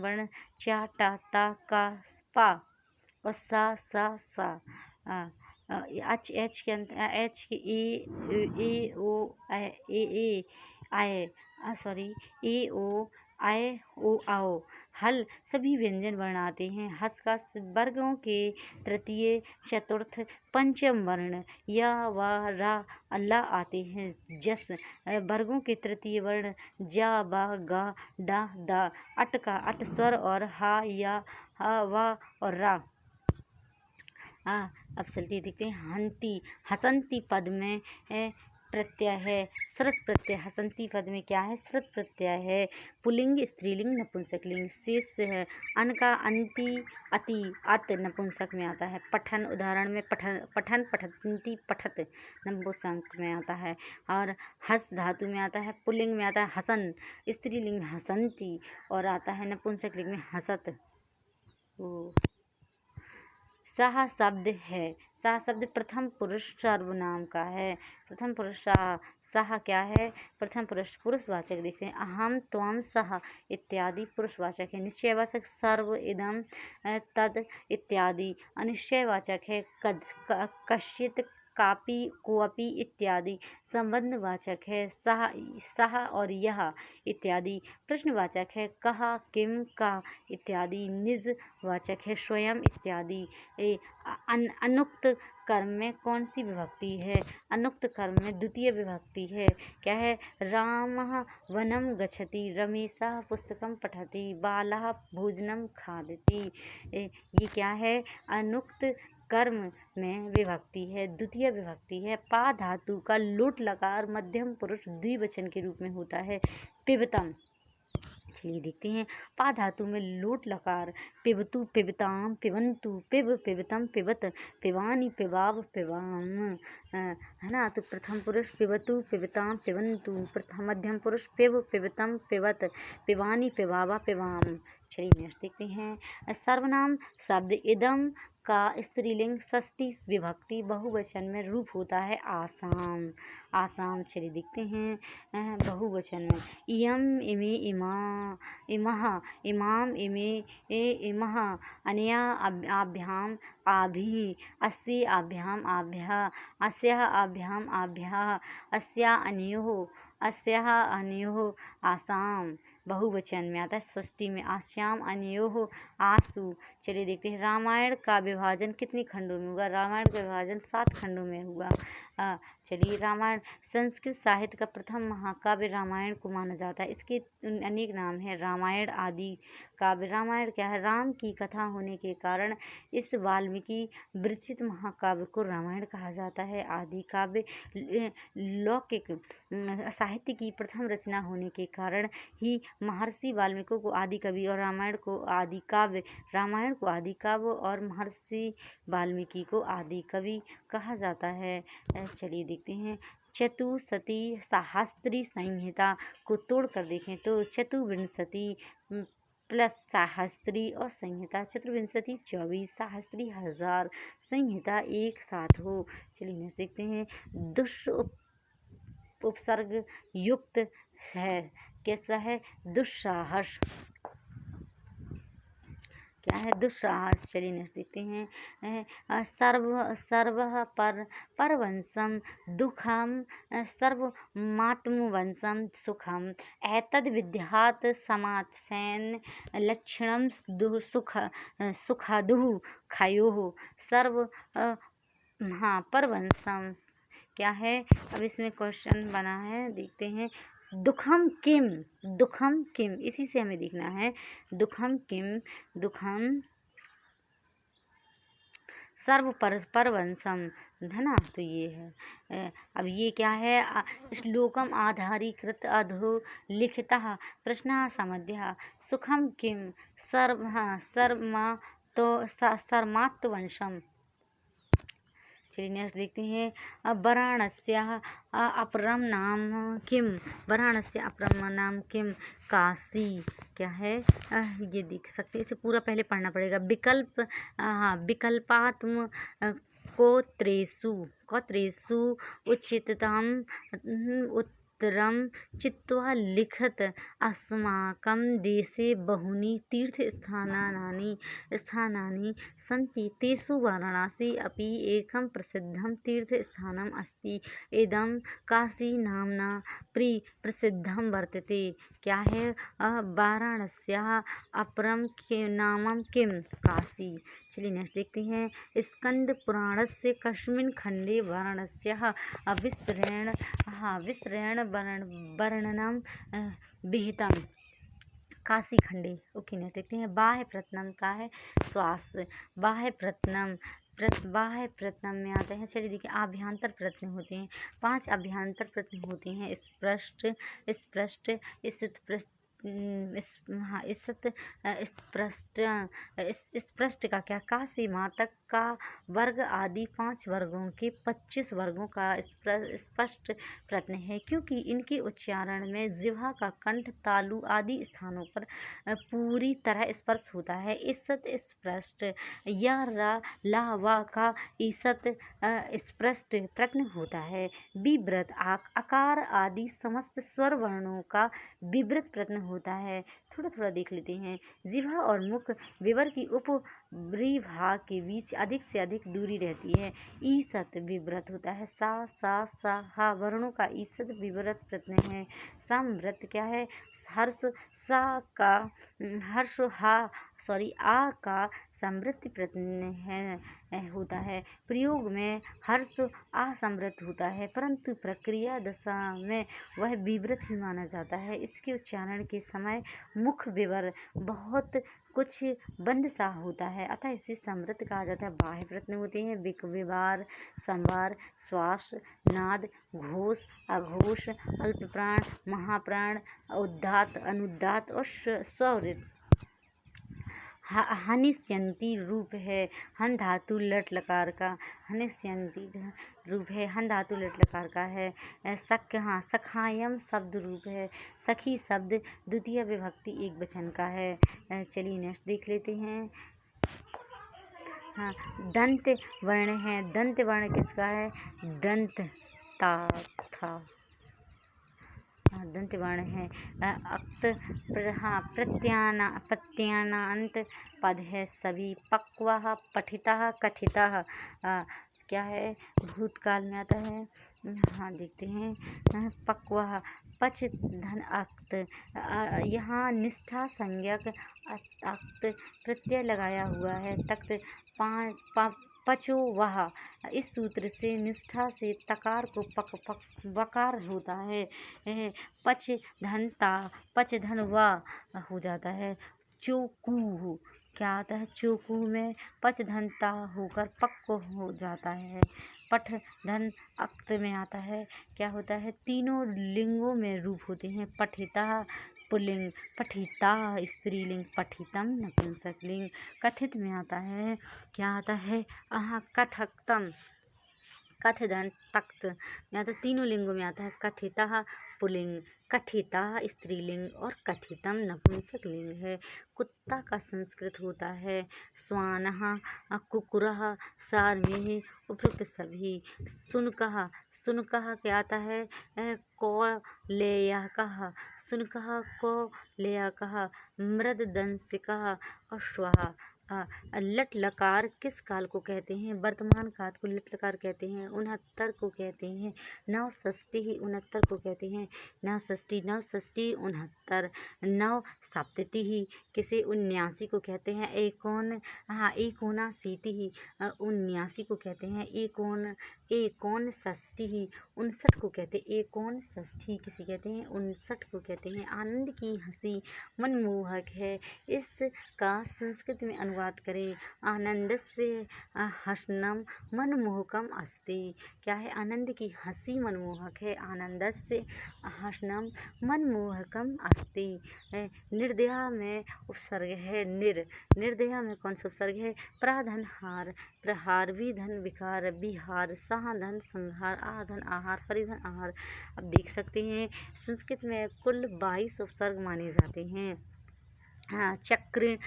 वर्ण चा, टा, ता, का, पा और सा एच के ए ओ आई सॉरी ए ओ आय ओ आओ हल सभी व्यंजन वर्ण आते हैं। हस का वर्गों के तृतीय, चतुर्थ, पंचम वर्ण या व रा ला आते हैं। जस वर्गों के तृतीय वर्ण जा, बा, गा, डा, दा। अट का अट स्वर और हा या हा, वा और रा। अब चलते देखते हैं हंती। हसंती पद में प्रत्यय है श्रुत प्रत्यय। हसंती पद में क्या है? श्रुत प्रत्यय है। पुल्लिंग, स्त्रीलिंग, नपुंसकलिंग। शेष है अन का अंति, अति, अत नपुंसक में आता है। पठन उदाहरण में पठन, पठंती, पठत नपुंसक में आता है। और हस धातु में आता है, पुल्लिंग में आता है हसन, स्त्रीलिंग में हसंती और आता है नपुंसकलिंग में हसत। सह शब्द है। सह शब्द प्रथम पुरुष सर्वनाम का है। प्रथम पुरुष सह क्या है? प्रथम पुरुष पुरुषवाचक। देखते हैं अहम, त्वम, सह इत्यादि पुरुषवाचक है। निश्चयवाचक सर्व, इदम, तद इत्यादि। अनिश्चयवाचक है कद, कश्चित, कापि, कोअपि इत्यादि। संबंधवाचक है सह और यह इत्यादि। प्रश्नवाचक है कहा, किम, का इत्यादि। निजवाचक है स्वयं इत्यादि। अनुक्त कर्म में कौन सी विभक्ति है? अनुक्त कर्म में द्वितीय विभक्ति है। क्या है? रामः वनं गच्छति, रमेशः पुस्तकं पठति, बालः भोजनं खादति। ये क्या है? अनुक्त कर्म में विभक्ति है, द्वितीय विभक्ति है। पा धातु का लोट लकार मध्यम पुरुष द्विवचन के रूप में होता है। पिबतम। चलिए देखते हैं पा धातु में लोट लकार पिबतु, पिबताम, पिबंतु, पिब, पिबतम, पिबत, पिबानी, पिबाव, पिबाम है ना। तो प्रथम पुरुष पिबतु, पिबताम, पिबंतु। प्रथम मध्यम पुरुष पिब, पिबतम, पिबत, पिबानी, पिबावा, पिबाम। चलिए नेक्स्ट देखते हैं सर्वनाम शब्द। इदम का स्त्रीलिंग षष्ठी विभक्ति बहुवचन में रूप होता है आसाम। आसाम। चलिए देखते हैं बहुवचन में इयम, इमे, इमा, इमः, इमाम, इमे, इमः, अनया, आभ्याम, आभि, अस्यै, आभ्याम, आभ्यः, अस्याः, आभ्याम, आभ्यः, अस्या, अनयोः, अस्याः, अनयोः। आसाम बहुवचन में आता है षष्ठी में आस्याम, अनयोः, आसु। चलिए देखते हैं रामायण का विभाजन कितने खंडों में हुआ? रामायण का विभाजन 7 खंडों में हुआ। चलिए रामायण संस्कृत साहित्य का प्रथम महाकाव्य रामायण को माना जाता है। इसके अनेक नाम हैं। रामायण आदि काव्य। रामायण क्या है? राम की कथा होने के कारण इस वाल्मीकि विरचित महाकाव्य को रामायण कहा जाता है। आदि काव्य लौकिक साहित्य की प्रथम रचना होने के कारण ही महर्षि वाल्मीकि को आदि कवि और रामायण को आदि काव्य, रामायण को आदि काव्य और महर्षि वाल्मीकि को आदि कवि कहा जाता है। चलिए देखते हैं चतुसती सहस्त्री संहिता को तोड़ कर देखें तो चतुर्विंशति प्लस सहस्त्री और संहिता चतुर्विंशति 24, सहस्त्री 1000, संहिता एक साथ हो। चलिए नेक्स्ट देखते हैं दुष् उपसर्ग युक्त है। कैसा है? दुस्साहस। क्या है? दुस्साहस। चलिए नेक्स्ट देखते हैं सर्व परवंशम दुखम सर्वमात्मवंशम सुखम एतद् विद्यात् समात्सेन लक्षणम सुखादुः खयोः सर्व परवंशम। क्या है? अब इसमें क्वेश्चन बना है, देखते हैं दुखम किम, दुखम किम, इसी से हमें देखना है। दुखम किम, दुखम सर्व परवंशम है ना। तो ये है अब ये क्या है, श्लोकम आधारीकृत अधोलिखितः प्रश्नः समध्यः सुखम किम सर्मा तो सर्मात्मवंशम। चलिए नेक्स्ट देखते हैं। वाराणस्याः अपरम नाम किम। वाराणस्य अपरम नाम किम। काशी। क्या है, ये देख सकते हैं, इसे पूरा पहले पढ़ना पड़ेगा। विकल्प, हाँ, विकल्पात्म कोत्रेषु उचिततम उत्तरम चित्वा लिखत। अस्माकं देशे बहूनि तीर्थस्थानानि सन्ति, तेषु वाराणसी अपि एकं प्रसिद्धं तीर्थस्थानम् अस्ति। इदं काशी नाम्ना प्रसिद्धं वर्तते। क्या है, वाराणस्याः अपरं नामं किम। काशी। चलिए नेक्स्ट देखते हैं। स्कंद पुराणस्य कस्मिन् खंडे वाराणस्याः विस्तरेण वर्णनं विहितम्। काशी खंडे। ओके नेक्स्ट देखते हैं। बाह्य प्रत्नम का है स्वास्थ्य। बाह्य प्रत्नम में आते हैं। चलिए देखिए, आभ्यंतर प्रश्न होते हैं। 5 अभ्यंतर प्रश्न होते हैं। स्पष्ट, स्पष्ट का क्या, का से माँ तक का वर्ग आदि 5 वर्गों के 25 वर्गों का स्पष्ट प्रश्न है, क्योंकि इनके उच्चारण में जिह्वा का कंठ, तालु आदि स्थानों पर पूरी तरह स्पर्श होता है। ईसत स्पष्ट या ला वा का ईसत स्पष्ट प्रश्न होता है। विव्रत आकार आदि समस्त स्वर वर्णों का विव्रत प्रश्न होता है। थोड़ा देख लेते हैं। जिह्वा और मुख विवर की उपरिभाग के बीच अधिक से अधिक दूरी रहती है। ईसत विव्रत होता है। सा हा वर्णों का ईसत विव्रत प्रश्न है। समव्रत क्या है, हर्ष आ का समृद्धि प्रत्यय होता है। प्रयोग में हर्ष असमृत होता है, परंतु प्रक्रिया दशा में वह विवृत ही माना जाता है। इसके उच्चारण के समय मुख विवर बहुत कुछ बंद सा होता है, अतः इसे समृत कहा जाता है। बाह्य प्रत्यय होते हैं विवार, संवार, श्वास, नाद, घोष, अघोष, अल्प प्राण, महाप्राण, उदात्त, अनुदात्त और स्वरित। हनिष्यन्ति रूप है हन धातु लट लकार का। हनिष्यन्ति रूप है हन धातु लट लकार का है। सखायम शब्द रूप है। सखी शब्द द्वितीय विभक्ति एक वचन का है। चलिए नेक्स्ट देख लेते हैं। हाँ, दंत वर्ण है। दंत वर्ण किसका है, दंत ता था। दंत वर्ण है। अक्त प्रत्यानांत पद है सभी। पक्वः, पठितः, कथितः क्या है, भूतकाल में आता है। हाँ देखते हैं। पक्वः पच धन अक्त, यहाँ निष्ठा संज्ञक अक्त प्रत्यय लगाया हुआ है। तक्त पचो वह, इस सूत्र से निष्ठा से तकार को वकार होता है। पच धन ता, पच धन वा हो जाता है। चोकू क्या आता है, चोकू में पच धन ता होकर पक्को हो जाता है। पठ धन अक्त में आता है, क्या होता है, तीनों लिंगों में रूप होते हैं। पठिता पुल्लिंग, पठिता स्त्रीलिंग, पठितम नपुंसकलिंग। कथित में आता है, क्या आता है, कथक्तम, कथ धन तख्त में आता है। तीनों लिंगों में आता है। कथिता पुल्लिंग, कथिता स्त्रीलिंग और कथितम नपुंसकलिंग है। कुत्ता का संस्कृत होता है श्वानः, कुकुरः, सारमेय, उपयुक्त सभी। शुनकः क्या आता है, कौलेयकः, शुनकः कौलेयकः, मृददंशिकः और श्वः। लट लकार किस काल को कहते हैं, वर्तमान काल को लट लकार कहते हैं। 69 को कहते हैं नवषष्ठी, 69 को कहते हैं नवषष्ठी, 69। नवसप्तति किसे, 79 को कहते हैं। एकोनाशीति 79 को कहते हैं। एकोन षष्ठी 59 को कहते हैं। एकोन षष्ठी किसे कहते हैं, 59 को कहते हैं। आनंद की हंसी मनमोहक है, इसका संस्कृत में अनुवाद करें। आनंदस्य हसनम मनमोहकम अस्ति। क्या है? आनंद की हंसी मनमोहक है। आनंदस्य हसनम मनमोहकम अस्ति। निर्दया में उपसर्ग है निर्दया में कौन सा उपसर्ग है? प्राधन हार, प्रहार, विधन विकार, विहार, साधन संहार, आधन आहार, परिधन आहार। अब देख सकते हैं संस्कृत में कुल 22 उपसर्ग माने जाते हैं। हाँ चक्रिन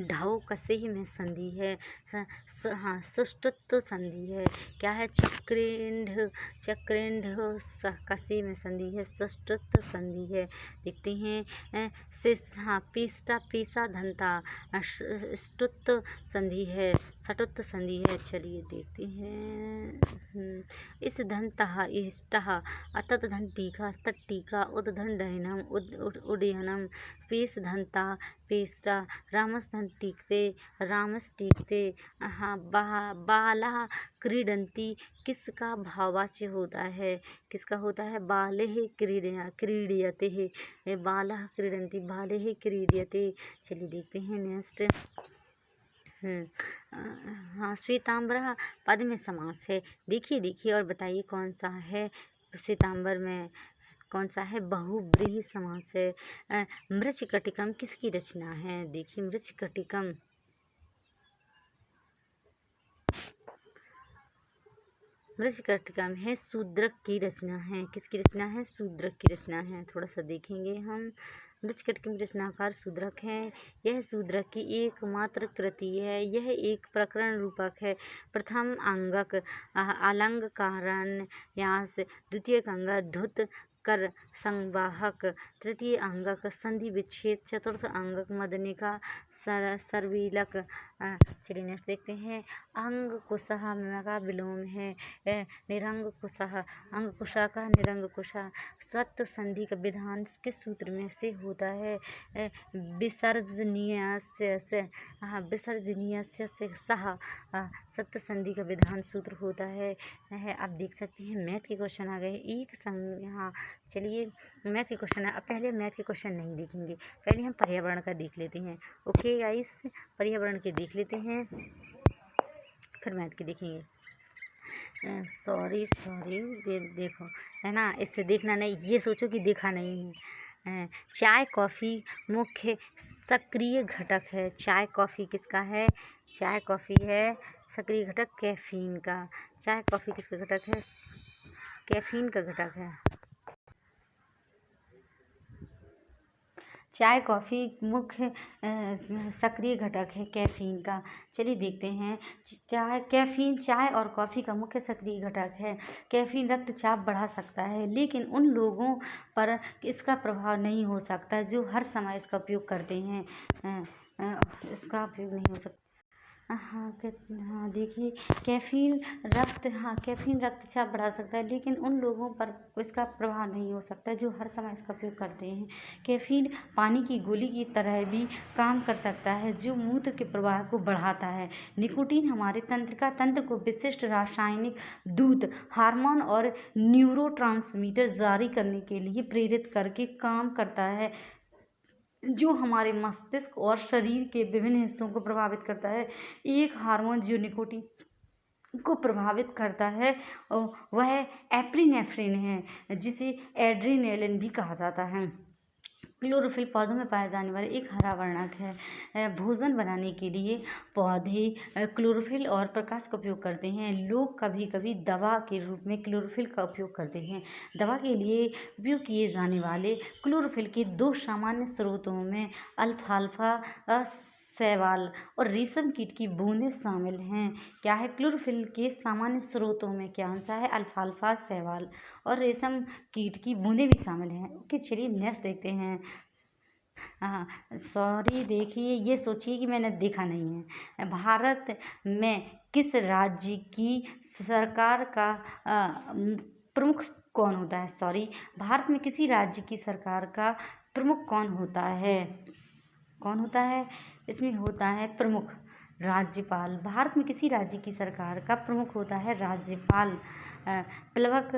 ढव कसे ही में संधि है। हाँ सुष्टुत्व संधि है। क्या है? चक्रिंढ कसे में संधि है, सुष्टुत्व संधि है। देखते हैं हाँ पीसा धनता ष्टुत्व संधि है, सटुत्व संधि है। चलिए देखते हैं इस धनतः इष्टः अतत धन टीका तट टीका उद धन डहनम उडयनम पेश धनता पेष्टा रामस धन टीकते रामस टीकते। हाँ बाला क्रीडंती किसका भाववाच्य होता है? किसका होता है? बाले क्रीडयते है। बाला क्रीडंती बाले क्रीडयते। चलिए देखते हैं नेक्स्ट। हाँ श्वेतांबर पद में समास है। देखिए और बताइए कौन सा है श्वेतांबर में? कौन सा है? बहुब्रीहि समास है। मृच्छकटिकम किसकी रचना है? देखिए मृच्छकटिकम है शूद्रक की रचना है। किसकी रचना है? शूद्रक की रचना है। थोड़ा सा देखेंगे हम। मृच्छकटिकम रचनाकार शूद्रक है। यह शूद्रक की एकमात्र कृति है। यह एक प्रकरण रूपक है। प्रथम अंगक अलंकारान्यास, द्वितीय अंगक धुत कर संवाहक, तृतीय अंगक संधि विच्छेद, चतुर्थ अंगक मदनिका सर्विलक। चलिए नेक्स्ट देखते हैं। अंग कुशः का विलोम है। निरंग कुशः अंग कुशा का निरंग कुशा। सत्व संधि का विधान किस सूत्र में से होता है? विसर्जनीयस्य से सह सत्व संधि का विधान सूत्र होता है। आप देख सकते हैं मैथ के क्वेश्चन आ गए एक संग। हाँ चलिए मैथ के क्वेश्चन है। अब पहले मैथ के क्वेश्चन नहीं देखेंगे, पहले हम पर्यावरण का देख लेते हैं। ओके गाइस, पर्यावरण के देख लेते हैं फिर मैथ के देखेंगे। सॉरी देखो है ना, इससे देखना नहीं, ये सोचो कि देखा नहीं है। चाय कॉफ़ी मुख्य सक्रिय घटक है। चाय कॉफ़ी किसका है? चाय कॉफ़ी है सक्रिय घटक कैफीन का। चाय कॉफ़ी किसका घटक है? कैफीन का घटक है। चाय कॉफ़ी मुख्य सक्रिय घटक है कैफीन का। चलिए देखते हैं कैफीन चाय और कॉफ़ी का मुख्य सक्रिय घटक है। कैफीन रक्तचाप बढ़ा सकता है, लेकिन उन लोगों पर इसका प्रभाव नहीं हो सकता जो हर समय इसका उपयोग करते हैं। इसका उपयोग नहीं हो सकता। हाँ देखिए कैफीन रक्तचाप बढ़ा सकता है, लेकिन उन लोगों पर इसका प्रभाव नहीं हो सकता जो हर समय इसका उपयोग करते हैं। कैफीन पानी की गोली की तरह भी काम कर सकता है जो मूत्र के प्रवाह को बढ़ाता है। निकोटीन हमारे तंत्र को विशिष्ट रासायनिक दूत, हार्मोन और न्यूरोट्रांसमीटर जारी करने के लिए प्रेरित करके काम करता है, जो हमारे मस्तिष्क और शरीर के विभिन्न हिस्सों को प्रभावित करता है। एक हार्मोन जो निकोटीन को प्रभावित करता है वह एप्रिनेफ्रिन है, जिसे एड्रेनालिन भी कहा जाता है। क्लोरोफिल पौधों में पाए जाने वाले एक हरा वर्णक है। भोजन बनाने के लिए पौधे क्लोरोफिल और प्रकाश का उपयोग करते हैं। लोग कभी कभी दवा के रूप में क्लोरोफिल का उपयोग करते हैं। दवा के लिए उपयोग किए जाने वाले क्लोरोफिल के दो सामान्य स्रोतों में अल्फाल्फा शैवाल और रेशम कीट की बूंदें शामिल हैं। क्या है? क्लोरोफिल के सामान्य स्रोतों में क्या आंसर है? अल्फाल्फा शैवाल और रेशम कीट की बूंदें भी शामिल हैं। ओके चलिए नेक्स्ट देखते हैं। हाँ सॉरी देखिए, ये सोचिए कि मैंने देखा नहीं है। भारत में किस राज्य की सरकार का प्रमुख कौन होता है? सॉरी, भारत में किसी राज्य की सरकार का प्रमुख कौन होता है? कौन होता है? इसमें होता है प्रमुख राज्यपाल। भारत में किसी राज्य की सरकार का प्रमुख होता है राज्यपाल। प्लवक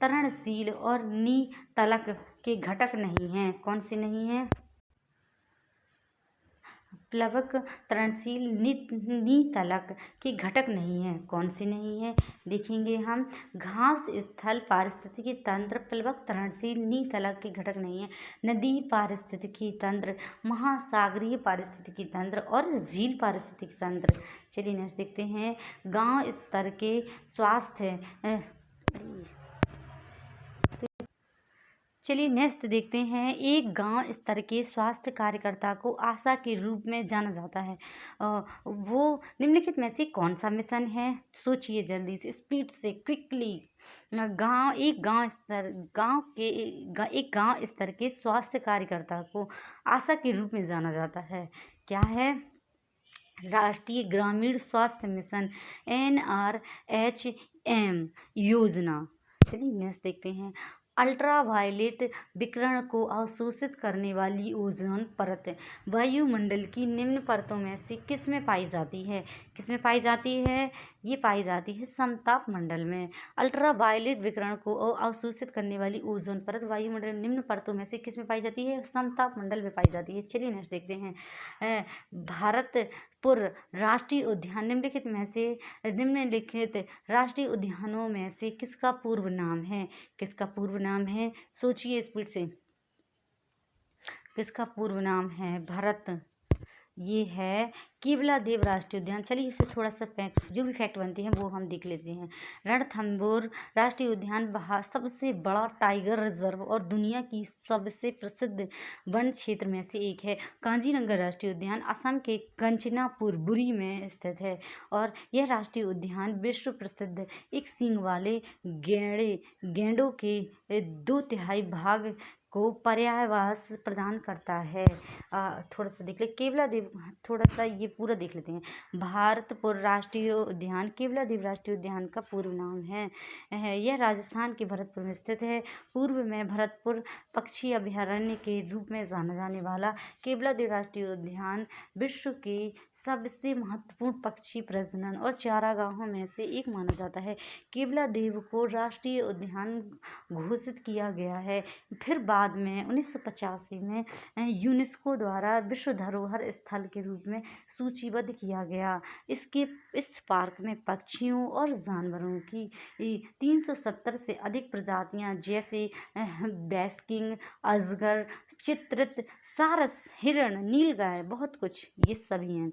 तरणशील और नीतलक के घटक नहीं हैं। कौन से नहीं हैं? प्लवक तरणशील नितलक के घटक नहीं है। कौन से नहीं है देखेंगे हम। घास स्थल पारिस्थितिकी तंत्र प्लवक तरणशील नितलक के घटक नहीं है। नदी पारिस्थितिकी तंत्र, महासागरीय पारिस्थितिकी तंत्र और झील पारिस्थितिकी तंत्र। चलिए नेक्स्ट देखते हैं। गांव स्तर के स्वास्थ्य चलिए नेक्स्ट देखते हैं। एक गांव स्तर के स्वास्थ्य कार्यकर्ता को आशा के रूप में जाना जाता है। वो निम्नलिखित में से कौन सा मिशन है? सोचिए जल्दी से, स्पीड से, क्विकली। एक गांव स्तर के स्वास्थ्य कार्यकर्ता को आशा के रूप में जाना जाता है। क्या है? राष्ट्रीय ग्रामीण स्वास्थ्य मिशन, NRHM योजना। चलिए नेक्स्ट देखते हैं। अल्ट्रावायलेट विकिरण को अवशोषित करने वाली ओजोन परत वायुमंडल की निम्न परतों में से किस में पाई जाती है? किस में पाई जाती है? ये पाई जाती है समताप मंडल में। अल्ट्रावायलेट विकिरण को अवशोषित करने वाली ओजोन परत वायुमंडल निम्न परतों में से किस में पाई जाती है? समताप मंडल में पाई जाती है। चलिए नेक्स्ट देखते हैं। भारतपुर राष्ट्रीय उद्यान निम्नलिखित राष्ट्रीय उद्यानों में से किसका पूर्व नाम है? किसका पूर्व नाम है? सोचिए स्पीड से, किसका पूर्व नाम है? भारत, ये है केवलादेव राष्ट्रीय उद्यान। चलिए इससे थोड़ा सा फैक्ट, जो भी फैक्ट बनते हैं वो हम देख लेते हैं। रणथंभौर राष्ट्रीय उद्यान सबसे बड़ा टाइगर रिजर्व और दुनिया की सबसे प्रसिद्ध वन क्षेत्र में से एक है। कांजीरंगा राष्ट्रीय उद्यान असम के कंचनापुर में स्थित है और यह राष्ट्रीय उद्यान विश्व प्रसिद्ध एक सींग वाले गैंडों के 2/3 भाग को पर्यायवास प्रदान करता है। थोड़ा सा देख ले केवलादेव, थोड़ा सा ये पूरा देख लेते हैं। भारतपुर राष्ट्रीय उद्यान केवलादेव राष्ट्रीय उद्यान का पूर्व नाम है। यह राजस्थान के भरतपुर में स्थित है। पूर्व में भरतपुर पक्षी अभयारण्य के रूप में जाना जाने वाला केवलादेव राष्ट्रीय उद्यान विश्व के सबसे महत्वपूर्ण पक्षी प्रजनन और चारागाहों में से एक माना जाता है। केवलादेव को राष्ट्रीय उद्यान घोषित किया गया है। फिर बाद में 1985 में यूनेस्को द्वारा विश्व धरोहर स्थल के रूप में सूचीबद्ध किया गया। इस पार्क में पक्षियों और जानवरों की 370 से अधिक प्रजातियां जैसे बैस्किंग, अजगर, चित्रित, सारस, हिरण, नीलगाय, बहुत कुछ ये सभी हैं।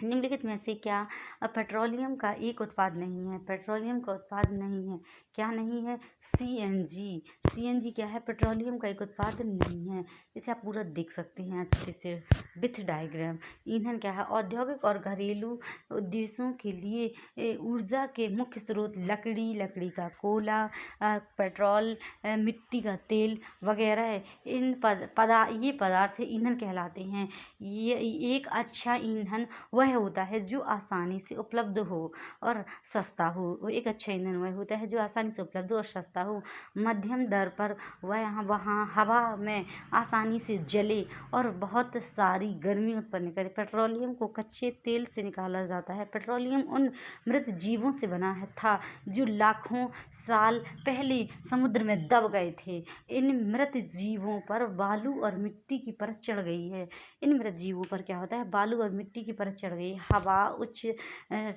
निम्नलिखित में से क्या पेट्रोलियम का एक उत्पाद नहीं है? पेट्रोलियम का उत्पाद नहीं है। क्या नहीं है? CNG। CNG क्या है? पेट्रोलियम का एक उत्पाद नहीं है। इसे आप पूरा देख सकते हैं अच्छे से विथ डायग्राम। ईंधन क्या है? औद्योगिक और घरेलू उद्देश्यों के लिए ऊर्जा के मुख्य स्रोत लकड़ी का कोयला, पेट्रोल, मिट्टी का तेल वगैरह है। ये पदार्थ ईंधन कहलाते हैं। ये एक अच्छा ईंधन वह होता है जो आसानी से उपलब्ध हो और सस्ता हो। वो एक अच्छा ईंधन वह होता है जो आसानी से उपलब्ध हो और सस्ता हो, मध्यम दर पर वहाँ हवा में आसानी से जले और बहुत सारी गर्मी उत्पन्न करे। पेट्रोलियम को कच्चे तेल से निकाला जाता है। पेट्रोलियम उन मृत जीवों से बना था जो लाखों साल पहले समुद्र में दब गए थे। इन मृत जीवों पर बालू और मिट्टी की परत चढ़ गई है। इन मृत जीवों पर क्या होता है? बालू और मिट्टी की परत चढ़ गई। हवा, उच्च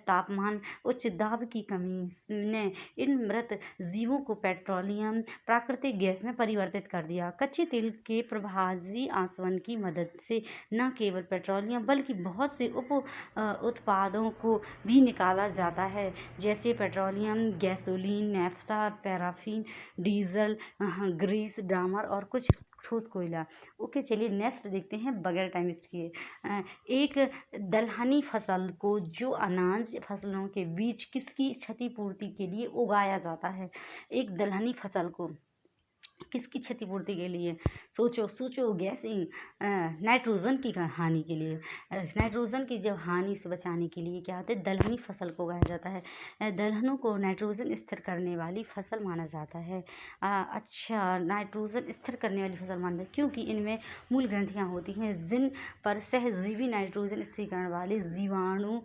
तापमान, उच्च दाब की कमी ने इन मृत जीवों को पेट्रोलियम प्राकृतिक गैस में परिवर्तित कर दिया। कच्चे तेल के प्रभावी आसवन की मदद से न केवल पेट्रोलियम बल्कि बहुत से उत्पादों को भी निकाला जाता है, जैसे petroleum, gasoline, naphtha, paraffin, diesel, grease, डामर और कुछ ठोस कोयला। ओके, चलिए नेक्स्ट देखते हैं बगैर टाइम वेस्ट किए। एक दलहनी फसल को जो अनाज फसलों के बीच किसकी क्षतिपूर्ति के लिए उगाया जाता है? एक दलहनी फसल को किसकी क्षतिपूर्ति के लिए? सोचो गैसिंग, नाइट्रोजन की हानि के लिए। नाइट्रोजन की जब हानि से बचाने के लिए क्या होता है? दलहनी फसल को उगाया जाता है। दलहनों को नाइट्रोजन स्थिर करने वाली फसल माना जाता है। अच्छा, नाइट्रोजन स्थिर करने वाली फसल माना जाता है क्योंकि इनमें मूल ग्रंथियाँ होती हैं जिन पर सहजीवी नाइट्रोजन स्थिरीकरण वाले जीवाणु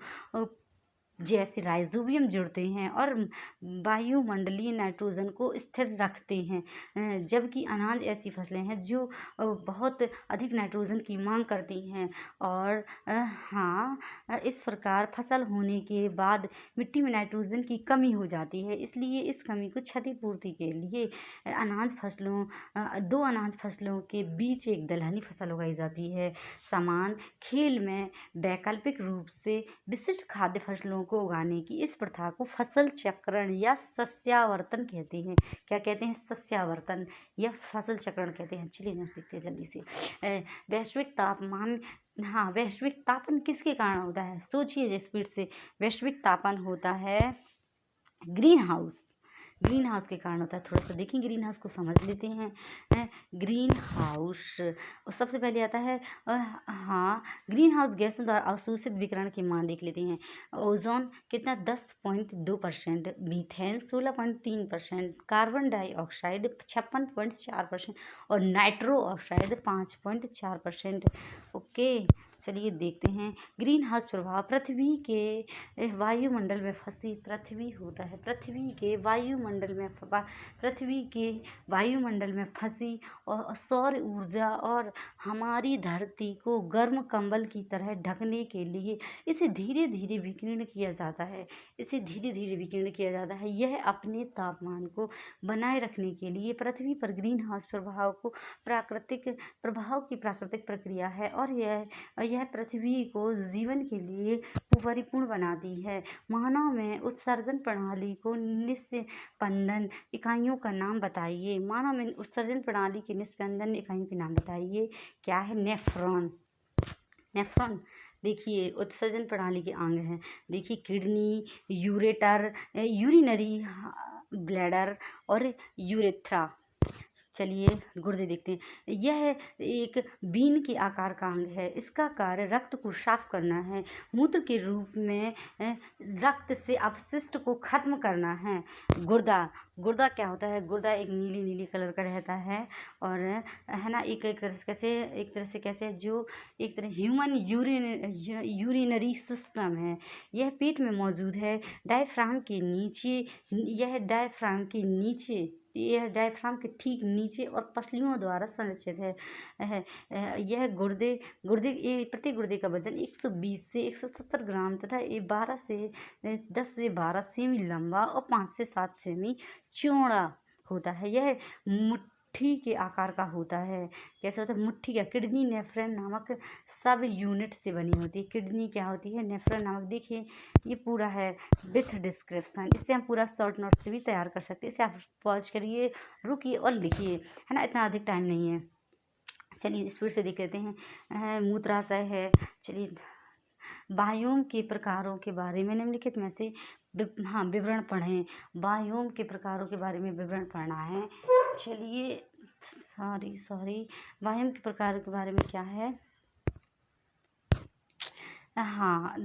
जैसे राइजोबियम जुड़ते हैं और वायुमंडलीय नाइट्रोजन को स्थिर रखते हैं, जबकि अनाज ऐसी फसलें हैं जो बहुत अधिक नाइट्रोजन की मांग करती हैं। और हाँ, इस प्रकार फसल होने के बाद मिट्टी में नाइट्रोजन की कमी हो जाती है, इसलिए इस कमी को क्षतिपूर्ति के लिए दो अनाज फसलों के बीच एक दलहनी फसल उगाई जाती है। समान खेल में वैकल्पिक रूप से विशिष्ट खाद्य फसलों को उगाने की इस प्रथा को फसल चक्रण या सस्यावर्तन कहते हैं। क्या कहते हैं? सस्यावर्तन या फसल चक्रण कहते हैं। चलिए नेक्स्ट देखते हैं जल्दी से। वैश्विक तापमान, हाँ, वैश्विक तापन किसके कारण होता है? सोचिए स्पीड से। वैश्विक तापन होता है ग्रीन हाउस के कारण होता है। थोड़ा सा देखें, ग्रीन हाउस को समझ लेते हैं। ग्रीन हाउस सबसे पहले आता है, हाँ, ग्रीन हाउस गैसों द्वारा अवशोषित विकिरण के मान देख लेते हैं। ओजोन कितना? 10.2%, मीथेन 16.3%, कार्बन डाइऑक्साइड 56.4% और नाइट्रो ऑक्साइड 5.4%। ओके, चलिए देखते हैं। ग्रीन हाउस प्रभाव पृथ्वी के वायुमंडल में फंसी पृथ्वी होता है। पृथ्वी के वायुमंडल में फंसी और सौर ऊर्जा और हमारी धरती को गर्म कंबल की तरह ढकने के लिए इसे धीरे धीरे विकीर्ण किया जाता है। यह अपने तापमान को बनाए रखने के लिए पृथ्वी पर ग्रीन हाउस प्रभाव की प्राकृतिक प्रक्रिया है और यह पृथ्वी को जीवन के लिए परिपूर्ण बनाती है। मानव में उत्सर्जन प्रणाली को निस्पंदन इकाइयों का नाम बताइए। मानव में उत्सर्जन प्रणाली की निस्पंदन इकाइयों के नाम बताइए। क्या है? नेफ्रॉन। देखिए, उत्सर्जन प्रणाली के अंग हैं। देखिए, किडनी, यूरेटर, यूरिनरी ब्लैडर और यूरेथ्रा। चलिए गुर्दे देखते हैं। यह एक बीन के आकार का अंग है। इसका कार्य रक्त को साफ करना है, मूत्र के रूप में रक्त से अपशिष्ट को खत्म करना है। गुर्दा क्या होता है? गुर्दा एक नीली कलर का रहता है और है ना, एक तरह से कैसे है, जो एक तरह ह्यूमन यूरिनरी सिस्टम है। यह पेट में मौजूद है। डायफ्राम के ठीक नीचे और पसलियों द्वारा संरक्षित है। यह प्रत्येक गुर्दे का वजन 120 से 170 ग्राम तथा 10 से 12 सेमी लंबा और 5 से 7 सेमी चौड़ा होता है। यह मुट्ठी के आकार का होता है। कैसे होता है? मुट्ठी का। किडनी नेफ्रॉन नामक सब यूनिट से बनी होती है। किडनी क्या होती है? नेफ्रॉन नामक। देखिए, ये पूरा है विथ डिस्क्रिप्शन। इससे हम पूरा शॉर्ट नोट से भी तैयार कर सकते हैं। इसे आप पॉज करिए, रुकिए और लिखिए, है ना, इतना अधिक टाइम नहीं है। चलिए स्पीड से देख लेते हैं। मूत्राशय है। चलिए, बायोम के प्रकारों के बारे में निम्नलिखित में से विवरण पढ़ें। बायोम के प्रकारों के बारे में विवरण पढ़ना है। चलिए, सॉरी, बायोम के प्रकारों के बारे में क्या है? हाँ,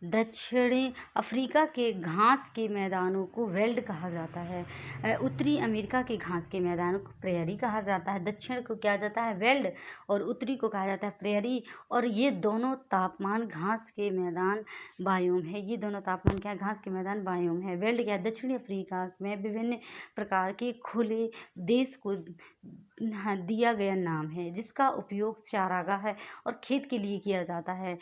दक्षिणी अफ्रीका के घास के मैदानों को वेल्ड कहा जाता है। उत्तरी अमेरिका के घास के मैदानों को प्रेयरी कहा जाता है। दक्षिण को क्या जाता है? वेल्ड, और उत्तरी को कहा जाता है प्रेयरी। और ये दोनों तापमान घास के मैदान बायोम है। ये दोनों तापमान क्या है? घास के मैदान बायोम है। वेल्ड क्या है? दक्षिणी अफ्रीका में विभिन्न प्रकार के खुले देश को दिया गया नाम है, जिसका उपयोग चारागाह है और खेत के लिए किया जाता है।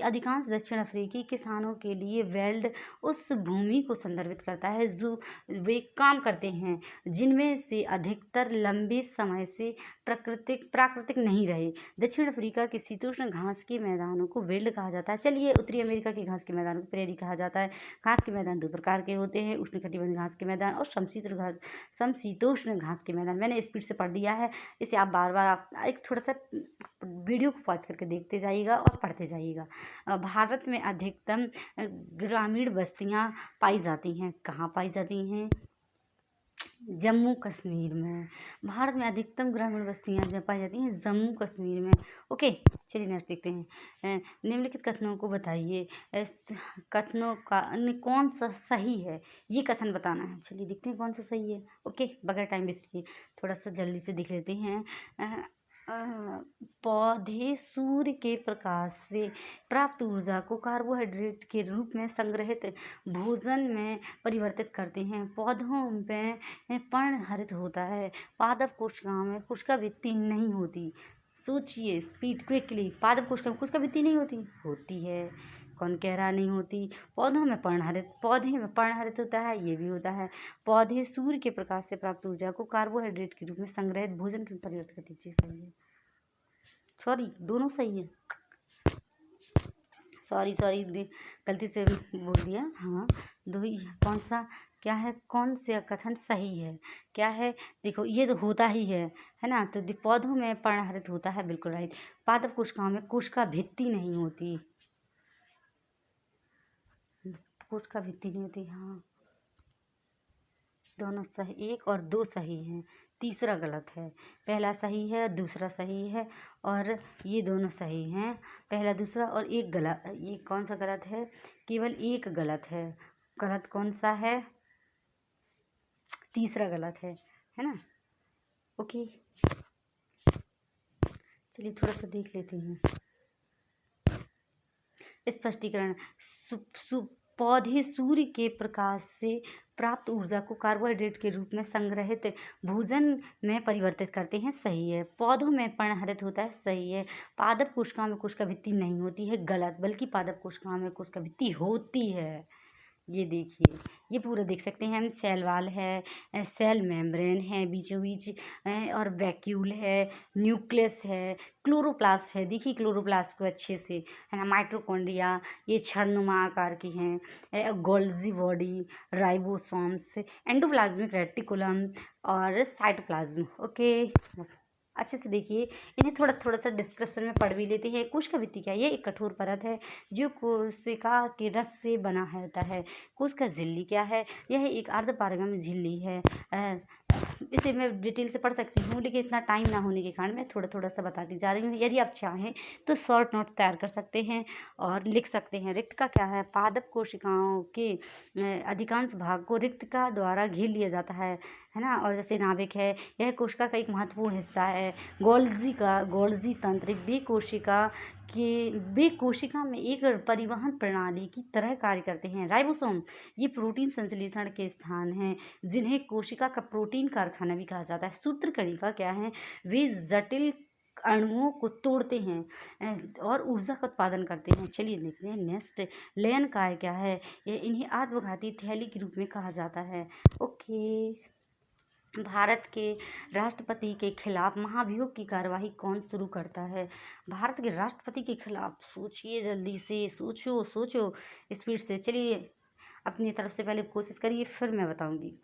अधिकांश दक्षिण अफ्रीकी किसानों के लिए वेल्ड उस भूमि को संदर्भित करता है जो वे काम करते हैं, जिनमें से अधिकतर लंबे समय से प्राकृतिक नहीं रहे। दक्षिण अफ्रीका के शीतोष्ण घास के मैदानों को वेल्ड कहा जाता है। चलिए, उत्तरी अमेरिका के घास के मैदानों को प्रेरी कहा जाता है। घास के मैदान दो प्रकार के होते हैं, उष्णकटिबंधीय घास के मैदान और समशीतोष्ण घास के मैदान। मैंने स्पीड से पढ़ दिया है, इसे आप बार बार एक थोड़ा सा वीडियो को पॉज करके देखते जाइएगा और पढ़ते जाइएगा। भारत में अधिकतम ग्रामीण बस्तियां पाई जाती हैं। कहाँ पाई जाती हैं? जम्मू कश्मीर में। भारत में अधिकतम ग्रामीण बस्तियां जब पाई जाती हैं जम्मू कश्मीर में। ओके, चलिए नेक्स्ट देखते हैं। निम्नलिखित कथनों को बताइए। कथनों का कौन सा सही है, ये कथन बताना है। चलिए देखते हैं कौन सा सही है। ओके, बगैर टाइम वेस्ट किए थोड़ा सा जल्दी से देख लेते हैं। अ, पौधे सूर्य के प्रकाश से प्राप्त ऊर्जा को कार्बोहाइड्रेट के रूप में संग्रहित भोजन में परिवर्तित करते हैं। पौधों में पर्णहरित होता है। पादप कोशिकाओं में कोशिका भित्ति नहीं होती। सोचिए, स्पीड क्विकली। पादप कोशिका में कोशिका भित्ति नहीं होती, होती है। कौन कह रहा नहीं होती? पौधों में पर्णहरित, पौधे में पर्णहरित होता है, ये भी होता है। पौधे सूर्य के प्रकाश से प्राप्त ऊर्जा को कार्बोहाइड्रेट के रूप में संग्रहित भोजन में परिवर्तित करती है। सही है। सॉरी, दोनों सही है। सॉरी गलती से बोल दिया। हाँ, दो ही। कौन सा क्या है? कौन सा कथन सही है? क्या है? देखो, ये तो होता ही है ना। तो पौधों में पर्णहरित होता है, बिल्कुल राइट। पादप कोशिकाओं में कोशिका भित्ति नहीं होती, कोशिका भित्ति नहीं होती। हाँ, दोनों सही, एक और दो सही हैं, तीसरा गलत है। पहला सही है, दूसरा सही है, और ये दोनों सही हैं। पहला, दूसरा और एक गलत। ये कौन सा गलत है? केवल एक गलत है। गलत कौन सा है? तीसरा गलत है ना। ओके, चलिए थोड़ा सा देख लेते हैं स्पष्टीकरण। पौधे सूर्य के प्रकाश से प्राप्त ऊर्जा को कार्बोहाइड्रेट के रूप में संग्रहित भोजन में परिवर्तित करते हैं, सही है। पौधों में पर्णहरित होता है, सही है। पादप कोशिकाओं में कोशिका भित्ति नहीं होती है, गलत। बल्कि पादप कोशिकाओं में कोशिका भित्ति होती है। ये देखिए, ये पूरा देख सकते हैं हम। सेल वाल है, सेल मेम्ब्रेन है बीचों बीच, और वैक्यूल है, न्यूक्लियस है, क्लोरोप्लास्ट है। देखिए क्लोरोप्लास्ट को अच्छे से, है ना। माइटोकॉन्ड्रिया, ये क्षणनुमा आकार की हैं। Golgi body, ribosomes, endoplasmic reticulum और साइटोप्लाज्म। ओके, अच्छे से देखिए। इन्हें थोड़ा थोड़ा सा डिस्क्रिप्शन में पढ़ भी लेते हैं। कोशिका भित्ति क्या है? ये एक कठोर परत है जो कोशिका के रस से बना रहता है। कोशिका झिल्ली क्या है? यह एक अर्धपारगम्य झिल्ली है। इसे मैं डिटेल से पढ़ सकती हूँ, लेकिन इतना टाइम ना होने के कारण मैं थोड़ा थोड़ा सा बताती जा रही हूँ। यदि आप चाहें तो शॉर्ट नोट तैयार कर सकते हैं और लिख सकते हैं। रिक्तका क्या है? पादप कोशिकाओं के अधिकांश भाग को रिक्तका द्वारा घेर लिया जाता है ना। और जैसे नाभिक है, यह कोशिका का एक महत्वपूर्ण हिस्सा है। गोल्जी तंत्र वे कोशिका में एक परिवहन प्रणाली की तरह कार्य करते हैं। राइबोसोम, ये प्रोटीन संश्लेषण के स्थान हैं, जिन्हें कोशिका का प्रोटीन कारखाना भी कहा जाता है। सूत्रकणिका क्या है? वे जटिल अणुओं को तोड़ते हैं और ऊर्जा का उत्पादन करते हैं। चलिए देखते हैं नेक्स्ट। लयनकाय क्या है? इन्हें आत्मघाती थैली के रूप में कहा जाता है। ओके, भारत के राष्ट्रपति के खिलाफ महाभियोग की कार्यवाही कौन शुरू करता है? भारत के राष्ट्रपति के खिलाफ, सोचिए जल्दी से, सोचो स्पीड से। चलिए अपनी तरफ से पहले कोशिश करिए, फिर मैं बताऊंगी।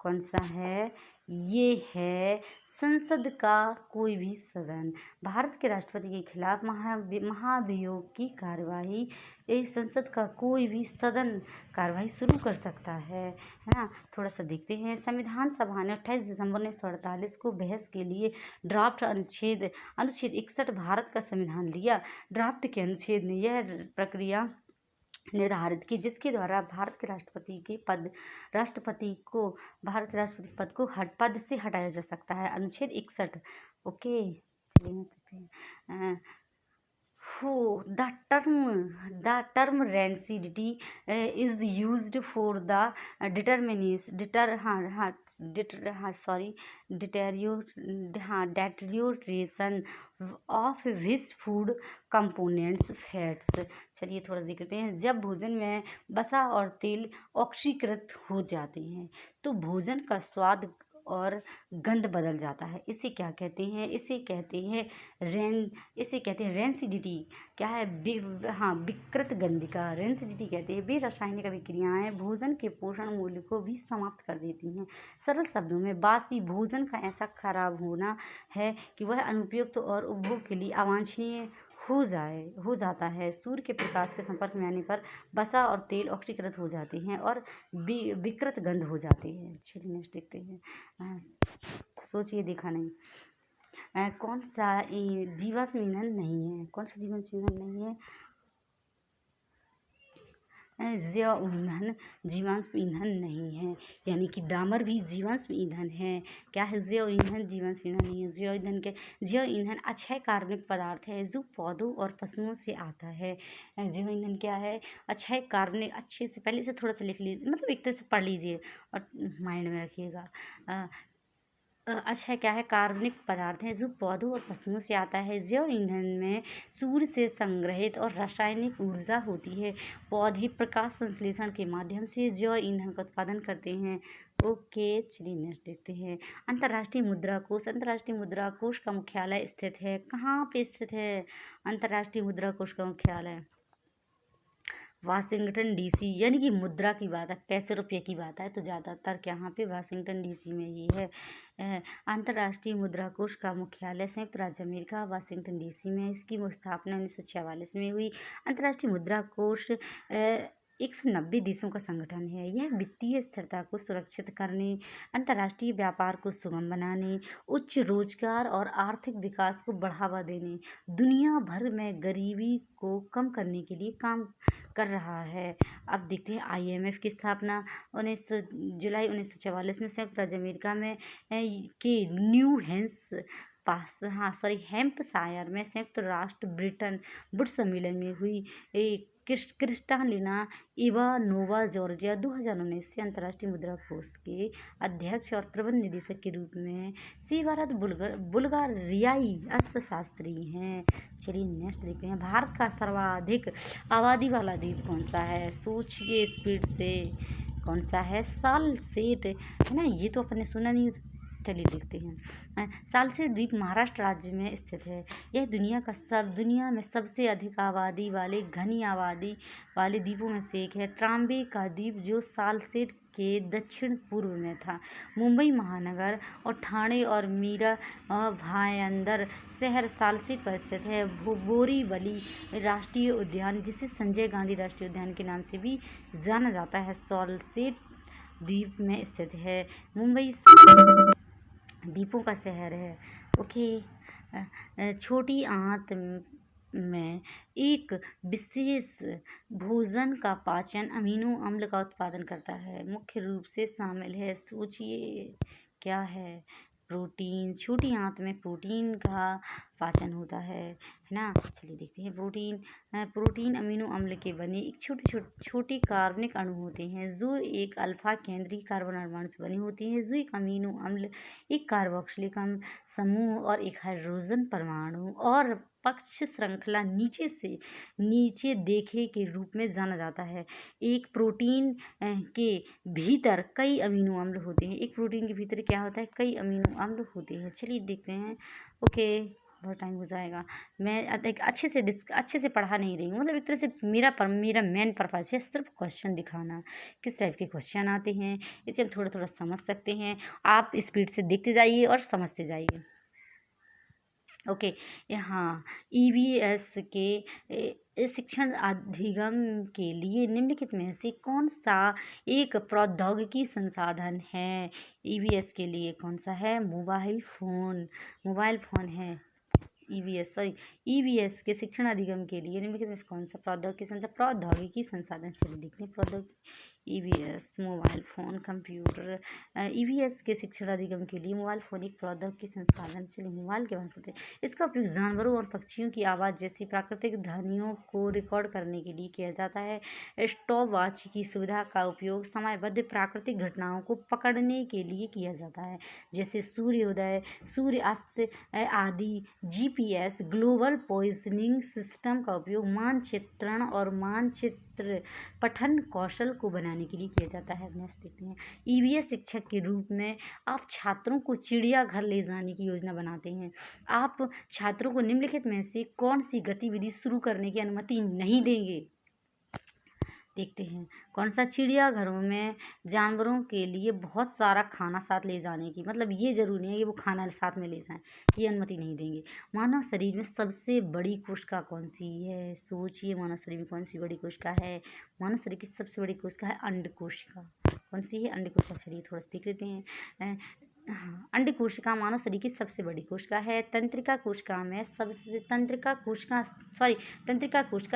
कौन सा है? ये है संसद का कोई भी सदन। भारत के राष्ट्रपति के खिलाफ महाभियोग की कार्यवाही संसद का कोई भी सदन कार्यवाही शुरू कर सकता है ना। थोड़ा सा देखते हैं। संविधान सभा ने 28 दिसंबर 1948 को बहस के लिए ड्राफ्ट अनुच्छेद 61 भारत का संविधान लिया। ड्राफ्ट के अनुच्छेद ने यह प्रक्रिया निर्धारित की जिसके द्वारा भारत के राष्ट्रपति पद को पद से हटाया जा सकता है। अनुच्छेद 61। ओके, चलिए the term rancidity is used for the deterioration of which food components fats। चलिए थोड़ा देखते हैं। जब भोजन में वसा और तेल ऑक्सीकृत हो जाते हैं तो भोजन का स्वाद और गंध बदल जाता है। इसे क्या कहते हैं? इसे कहते हैं रेंसिडिटी। क्या है? विकृत गंधिका, रेंसिडिटी कहते हैं। वे रासायनिक अभिक्रियाएं भोजन के पोषण मूल्य को भी समाप्त कर देती हैं। सरल शब्दों में बासी भोजन का ऐसा खराब होना है कि वह अनुपयुक्त और उपभोग के लिए अवांछनीय हो जाता है। सूर्य के प्रकाश के संपर्क में आने पर वसा और तेल ऑक्सीकृत हो जाते हैं और विकृत गंध हो जाती है। चलिए नेक्स्ट देखते हैं। सोचिए, देखा नहीं। कौन सा जीवाश्म ईंधन नहीं है? कौन सा जीवाश्म ईंधन नहीं है? जैव ईंधन जीवाश्म ईंधन नहीं है, यानी कि डामर भी जीवाश्म ईंधन है। क्या है जैव ईंधन? जीवाश्म ईंधन नहीं है। जैव ईंधन अक्षय कार्बनिक पदार्थ है जो पौधों और पशुओं से आता है। जैव ईंधन क्या है? अक्षय कार्बनिक, अच्छे से पहले से थोड़ा सा लिख लीजिए, मतलब एक तरह से पढ़ लीजिए और माइंड में रखिएगा। अच्छा क्या है? कार्बनिक पदार्थ है जो पौधों और पशुओं से आता है। जैव ईंधन में सूर्य से संग्रहित और रासायनिक ऊर्जा होती है। पौधे प्रकाश संश्लेषण के माध्यम से जैव ईंधन का उत्पादन करते हैं। ओके, चलिए नेक्स्ट देखते हैं। अंतर्राष्ट्रीय मुद्रा कोष। अंतर्राष्ट्रीय मुद्रा कोष का मुख्यालय स्थित है, कहाँ पे स्थित है अंतर्राष्ट्रीय मुद्रा कोष का मुख्यालय? वाशिंगटन डीसी, यानी कि मुद्रा की बात है, पैसे रुपये की बात है, तो ज़्यादातर यहाँ पे वाशिंगटन डीसी में ही है। अंतर्राष्ट्रीय मुद्रा कोष का मुख्यालय संयुक्त राज्य अमेरिका वाशिंगटन डीसी में है। इसकी स्थापना 1946 में हुई। अंतर्राष्ट्रीय मुद्रा कोष 190 देशों का संगठन है। यह वित्तीय स्थिरता को सुरक्षित करने, अंतर्राष्ट्रीय व्यापार को सुगम बनाने, उच्च रोजगार और आर्थिक विकास को बढ़ावा देने, दुनिया भर में गरीबी को कम करने के लिए काम कर रहा है। अब देखते हैं IMF की स्थापना 19 जुलाई 1944 में संयुक्त राज्य अमेरिका में के न्यू हैम्पशायर में संयुक्त राष्ट्र ब्रिटेन वुड सम्मेलन में हुई। क्रिस्टालिना इवानोवा जॉर्जिया 2019 से अंतर्राष्ट्रीय मुद्रा कोष के अध्यक्ष और प्रबंध निदेशक के रूप में सेवारत बुल्गारियाई अर्थशास्त्री हैं। चलिए नेक्स्ट देखते हैं। भारत का सर्वाधिक आबादी वाला द्वीप कौन सा है? सोचिए स्पीड से। कौन सा है? सालसेट, है ना? ये तो अपन ने सुना नहीं। चलिए देखते हैं। सालसेट द्वीप महाराष्ट्र राज्य में स्थित है। यह दुनिया में सबसे अधिक आबादी वाले घनी आबादी वाले द्वीपों में से एक है। ट्राम्बे का द्वीप जो सालसेट के दक्षिण पूर्व में था। मुंबई महानगर और ठाणे और मीरा भाईंदर शहर सालसेट पर स्थित है। बोरीवली राष्ट्रीय उद्यान, जिसे संजय गांधी राष्ट्रीय उद्यान के नाम से भी जाना जाता है, सालसेट द्वीप में स्थित है। मुंबई द्वीपों का शहर है। ओके, छोटी आंत में एक विशेष भोजन का पाचन अमीनो अम्ल का उत्पादन करता है। मुख्य रूप से शामिल है, सोचिए क्या है? प्रोटीन। छोटी आंत में प्रोटीन का पाचन होता है ना? चलिए देखते हैं। प्रोटीन अमीनो अम्ल के बने एक छोटे कार्बनिक अणु होते हैं जो एक अल्फा केंद्रीय कार्बन परमाणु से बने होते हैं। जो एक अमीनो अम्ल, एक कार्बोक्सिलिक समूह और एक हाइड्रोजन परमाणु और पक्ष श्रृंखला नीचे देखे के रूप में जाना जाता है। एक प्रोटीन के भीतर कई अमीनो अम्ल होते हैं। एक प्रोटीन के भीतर क्या होता है? कई अमीनो अम्ल होते हैं। चलिए देखते हैं। ओके, बहुत टाइम हो जाएगा। मैं अच्छे से पढ़ा नहीं रही हूँ, मतलब एक तरह से मेरा मेन पर्पज है सिर्फ क्वेश्चन दिखाना, किस टाइप के क्वेश्चन आते हैं, इसे हम थोड़ा थोड़ा समझ सकते हैं। आप स्पीड से देखते जाइए और समझते जाइए। ओके, यहाँ EVS के शिक्षण अधिगम के लिए निम्नलिखित में से कौन सा एक प्रौद्योगिकी संसाधन है? EVS के लिए कौन सा है? मोबाइल फ़ोन है। EVS के शिक्षण अधिगम के लिए निम्नलिखित में से कौन सा प्रौद्योगिकी संसाधन? चलिए देखते हैं। प्रौद्योगिकी EVS mobile phone, computer. EVS के शिक्षण अधिगम के लिए मोबाइल फ़ोन एक प्रौद्योगिकी संसाधन। चलिए मोबाइल के बारे में पढ़ते हैं। इसका उपयोग जानवरों और पक्षियों की आवाज़ जैसी प्राकृतिक ध्वनियों को रिकॉर्ड करने के लिए किया जाता है। स्टॉपवॉच की सुविधा का उपयोग समयबद्ध प्राकृतिक घटनाओं को पकड़ने के लिए किया जाता है, जैसे सूर्योदय, सूर्यास्त आदि। GPS ग्लोबल पोजिशनिंग सिस्टम का उपयोग मानचित्रण और मानचित्र पठन कौशल को बनाने के लिए किया जाता है। नेक्स्ट देखते हैं। EVS शिक्षक के रूप में आप छात्रों को चिड़ियाघर ले जाने की योजना बनाते हैं। आप छात्रों को निम्नलिखित में से कौन सी गतिविधि शुरू करने की अनुमति नहीं देंगे? देखते हैं। कौन सा? चिड़ियाघरों में जानवरों के लिए बहुत सारा खाना साथ ले जाने की, मतलब ये जरूरी नहीं है कि वो खाना साथ में ले जाएं, ये अनुमति नहीं देंगे। मानव शरीर में सबसे बड़ी कोशिका कौन सी है? सोचिए, मानव शरीर में कौन सी बड़ी कोशिका है? मानव शरीर की सबसे बड़ी कोशिका है अंड कोशिका। कौन सी है? अंड कोशिका। चलिए थोड़ा सा देख लेते हैं। हाँ, अंड कोशिका मानव शरीर की सबसे बड़ी कोशिका है। तंत्रिका कोशिका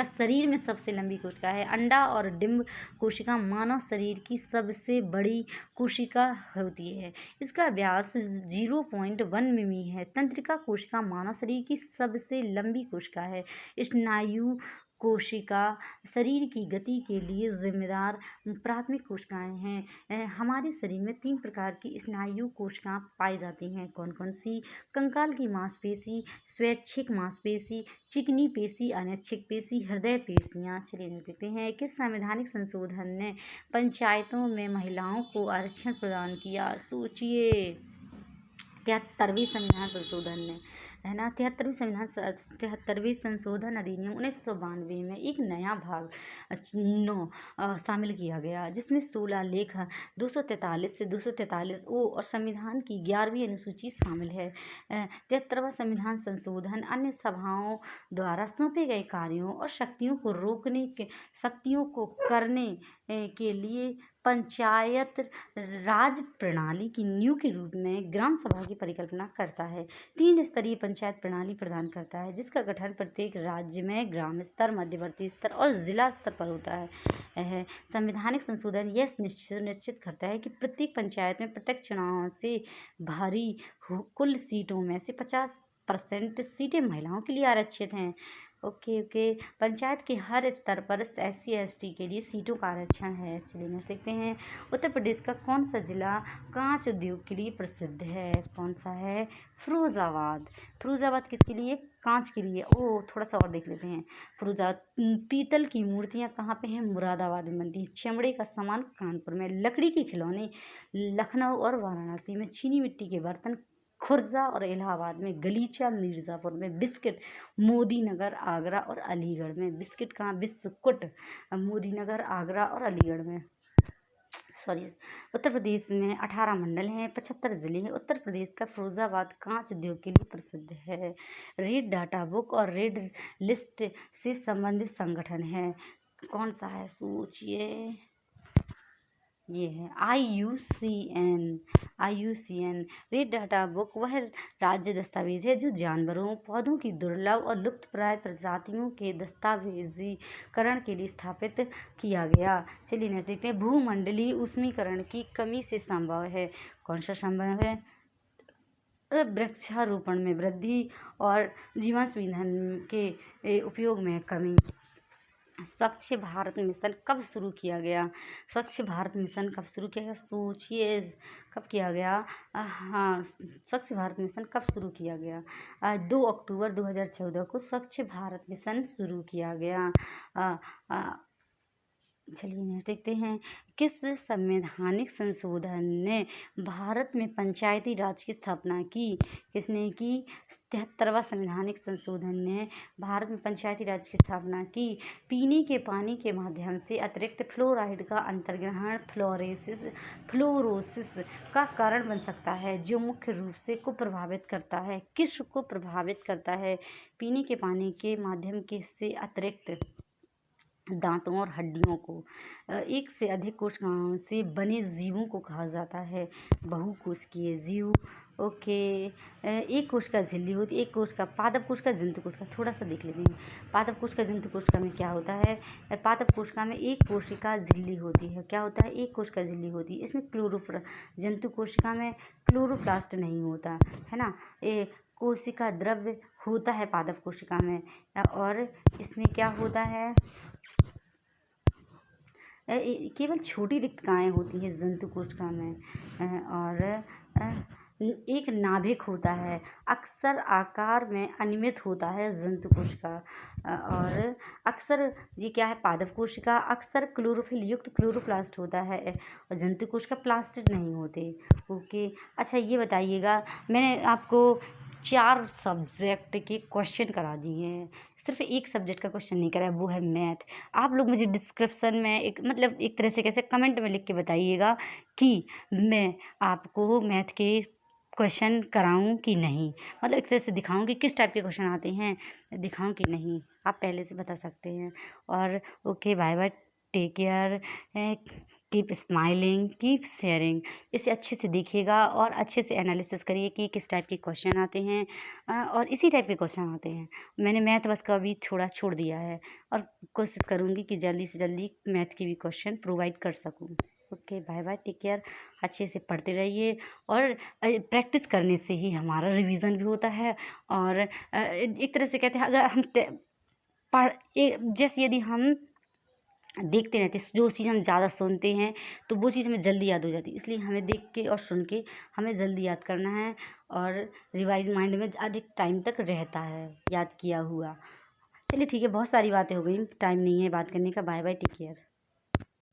शरीर में सबसे लंबी कोशिका है। अंडा और डिंब कोशिका मानव शरीर की सबसे बड़ी कोशिका होती है। इसका व्यास 0.1 मिमी है। तंत्रिका कोशिका मानव शरीर की सबसे लंबी कोशिका है। स्नायु कोशिका शरीर की गति के लिए जिम्मेदार प्राथमिक कोशिकाएं हैं। हमारे शरीर में 3 प्रकार की स्नायु कोशिकाएं पाई जाती हैं। कौन कौन सी? कंकाल की मांसपेशी, स्वैच्छिक मांसपेशी, चिकनी पेशी, अनैच्छिक पेशी, हृदय पेशियां। चलिए देखते हैं किस संवैधानिक संशोधन ने पंचायतों में महिलाओं को आरक्षण प्रदान किया। सोचिए। 73वीं संविधान संशोधन ने, है ना। 73वीं संशोधन अधिनियम 1992 में एक नया भाग 9 शामिल किया गया, जिसमें 16 लेख 243 से 243 ओ और संविधान की 11वीं अनुसूची शामिल है। 73वां संविधान संशोधन अन्य सभाओं द्वारा सौंपे गए कार्यों और शक्तियों को करने के लिए पंचायत राज प्रणाली की नींव के रूप में ग्राम सभा की परिकल्पना करता है। 3 स्तरीय पंचायत प्रणाली प्रदान करता है, जिसका गठन प्रत्येक राज्य में ग्राम स्तर, मध्यवर्ती स्तर और जिला स्तर पर होता है। संवैधानिक संशोधन यह निश्चित करता है कि प्रत्येक पंचायत में प्रत्यक्ष चुनाव से भारी कुल सीटों में से 50% सीटें महिलाओं के लिए आरक्षित हैं। ओके। पंचायत के हर स्तर पर SC ST के लिए सीटों का आरक्षण है। चलिए नेक्स्ट देखते हैं। उत्तर प्रदेश का कौन सा जिला कांच उद्योग के लिए प्रसिद्ध है? कौन सा है? फिरोजाबाद। फिरोजाबाद किसके लिए? कांच के लिए। थोड़ा सा और देख लेते हैं। फिरोजाबाद। पीतल की मूर्तियाँ कहाँ पे हैं? मुरादाबाद में बनती हैं। चमड़े का सामान कानपुर में। लकड़ी के खिलौने लखनऊ और वाराणसी में। चीनी मिट्टी के बर्तन खुर्जा और इलाहाबाद में। गलीचा मिर्ज़ापुर में। बिस्किट मोदीनगर, आगरा और अलीगढ़ में। बिस्किट कहाँ? बिस्कुट मोदीनगर, आगरा और अलीगढ़ में। उत्तर प्रदेश में 18 मंडल हैं, 75 जिले हैं। उत्तर प्रदेश का फिरोजाबाद कांच उद्योग के लिए प्रसिद्ध है। रेड डाटा बुक और रेड लिस्ट से संबंधित संगठन है। कौन सा है? सोचिए। ये है IUCN। रेड डाटा बुक वह राज्य दस्तावेज है जो जानवरों, पौधों की दुर्लभ और लुप्तप्राय प्रजातियों के दस्तावेजीकरण के लिए स्थापित किया गया। चलिए नेक्स्ट देखते हैं। भूमंडलीय ऊष्मीकरण की कमी से संभव है। कौन सा संभव है? वृक्षारोपण में वृद्धि और जीवाश्म ईंधन के उपयोग में कमी। स्वच्छ भारत मिशन कब शुरू किया गया? स्वच्छ भारत मिशन कब शुरू किया गया? सोचिए। कब किया गया? हाँ, स्वच्छ भारत मिशन कब शुरू किया गया? 2 अक्टूबर 2014 को स्वच्छ भारत मिशन शुरू किया गया। चलिए नेक्स्ट देखते हैं। किस संवैधानिक संशोधन ने भारत में पंचायती राज की स्थापना की? किसने की? 73वां संवैधानिक संशोधन ने भारत में पंचायती राज की स्थापना की। पीने के पानी के माध्यम से अतिरिक्त फ्लोराइड का अंतर्ग्रहण फ्लोरोसिस का कारण बन सकता है, जो मुख्य रूप से को प्रभावित करता है। किस को प्रभावित करता है? पीने के पानी के माध्यम से अतिरिक्त दांतों और हड्डियों को। एक से अधिक कोशिकाओं से बने जीवों को कहा जाता है बहुकोशिकीय जीव। ओके। एक कोशिका झिल्ली होती है। एक कोशिका पादप कोशिका, जंतु कोशिका। थोड़ा सा देख लेते हैं। पादप कोशिका, जंतु कोशिका में क्या होता है? पादप कोशिका में एक कोशिका झिल्ली होती है। क्या होता है? एक कोशिका झिल्ली होती है। इसमें जंतु कोशिका में क्लोरोप्लास्ट नहीं होता है ना। कोशिका द्रव्य होता है पादप कोशिका में। और इसमें क्या होता है? केवल छोटी रिक्तकाएँ होती हैं जंतु कोशिका में। और एक नाभिक होता है, अक्सर आकार में अनियमित होता है जंतु कोशिका। और अक्सर ये क्या है? पादप कोशिका अक्सर क्लोरोफिल युक्त क्लोरोप्लास्ट होता है और जंतु कोशिका प्लास्टिड नहीं होते। ओके। अच्छा ये बताइएगा, मैंने आपको 4 सब्जेक्ट के क्वेश्चन करा दिए हैं, सिर्फ एक सब्जेक्ट का क्वेश्चन नहीं कराया, वो है मैथ। आप लोग मुझे डिस्क्रिप्शन में एक तरह से कैसे कमेंट में लिख के बताइएगा कि मैं आपको मैथ के क्वेश्चन कराऊं कि नहीं, मतलब एक तरह से दिखाऊं कि किस टाइप के क्वेश्चन आते हैं, दिखाऊं कि नहीं, आप पहले से बता सकते हैं। और okay, bye bye, take care. Keep smiling, keep sharing. इसे अच्छे से देखिएगा और अच्छे से एनालिसिस करिए कि किस टाइप के क्वेश्चन आते हैं और इसी टाइप के क्वेश्चन आते हैं। मैंने मैथ बस का अभी थोड़ा छोड़ दिया है और कोशिश करूँगी कि जल्दी से जल्दी मैथ के भी क्वेश्चन प्रोवाइड कर सकूँ। Okay, bye bye, take care. अच्छे से पढ़ते रहिए और प्रैक्टिस करने से ही हमारा रिवीजन भी होता है और एक तरह से कहते हैं अगर हम जैसे यदि हम देखते रहते जो चीज़ हम ज़्यादा सुनते हैं तो वो चीज़ हमें जल्दी याद हो जाती है, इसलिए हमें देख के और सुन के हमें जल्दी याद करना है और रिवाइज माइंड में अधिक टाइम तक रहता है याद किया हुआ। चलिए ठीक है, बहुत सारी बातें हो गई, टाइम नहीं है बात करने का। Bye bye, take care.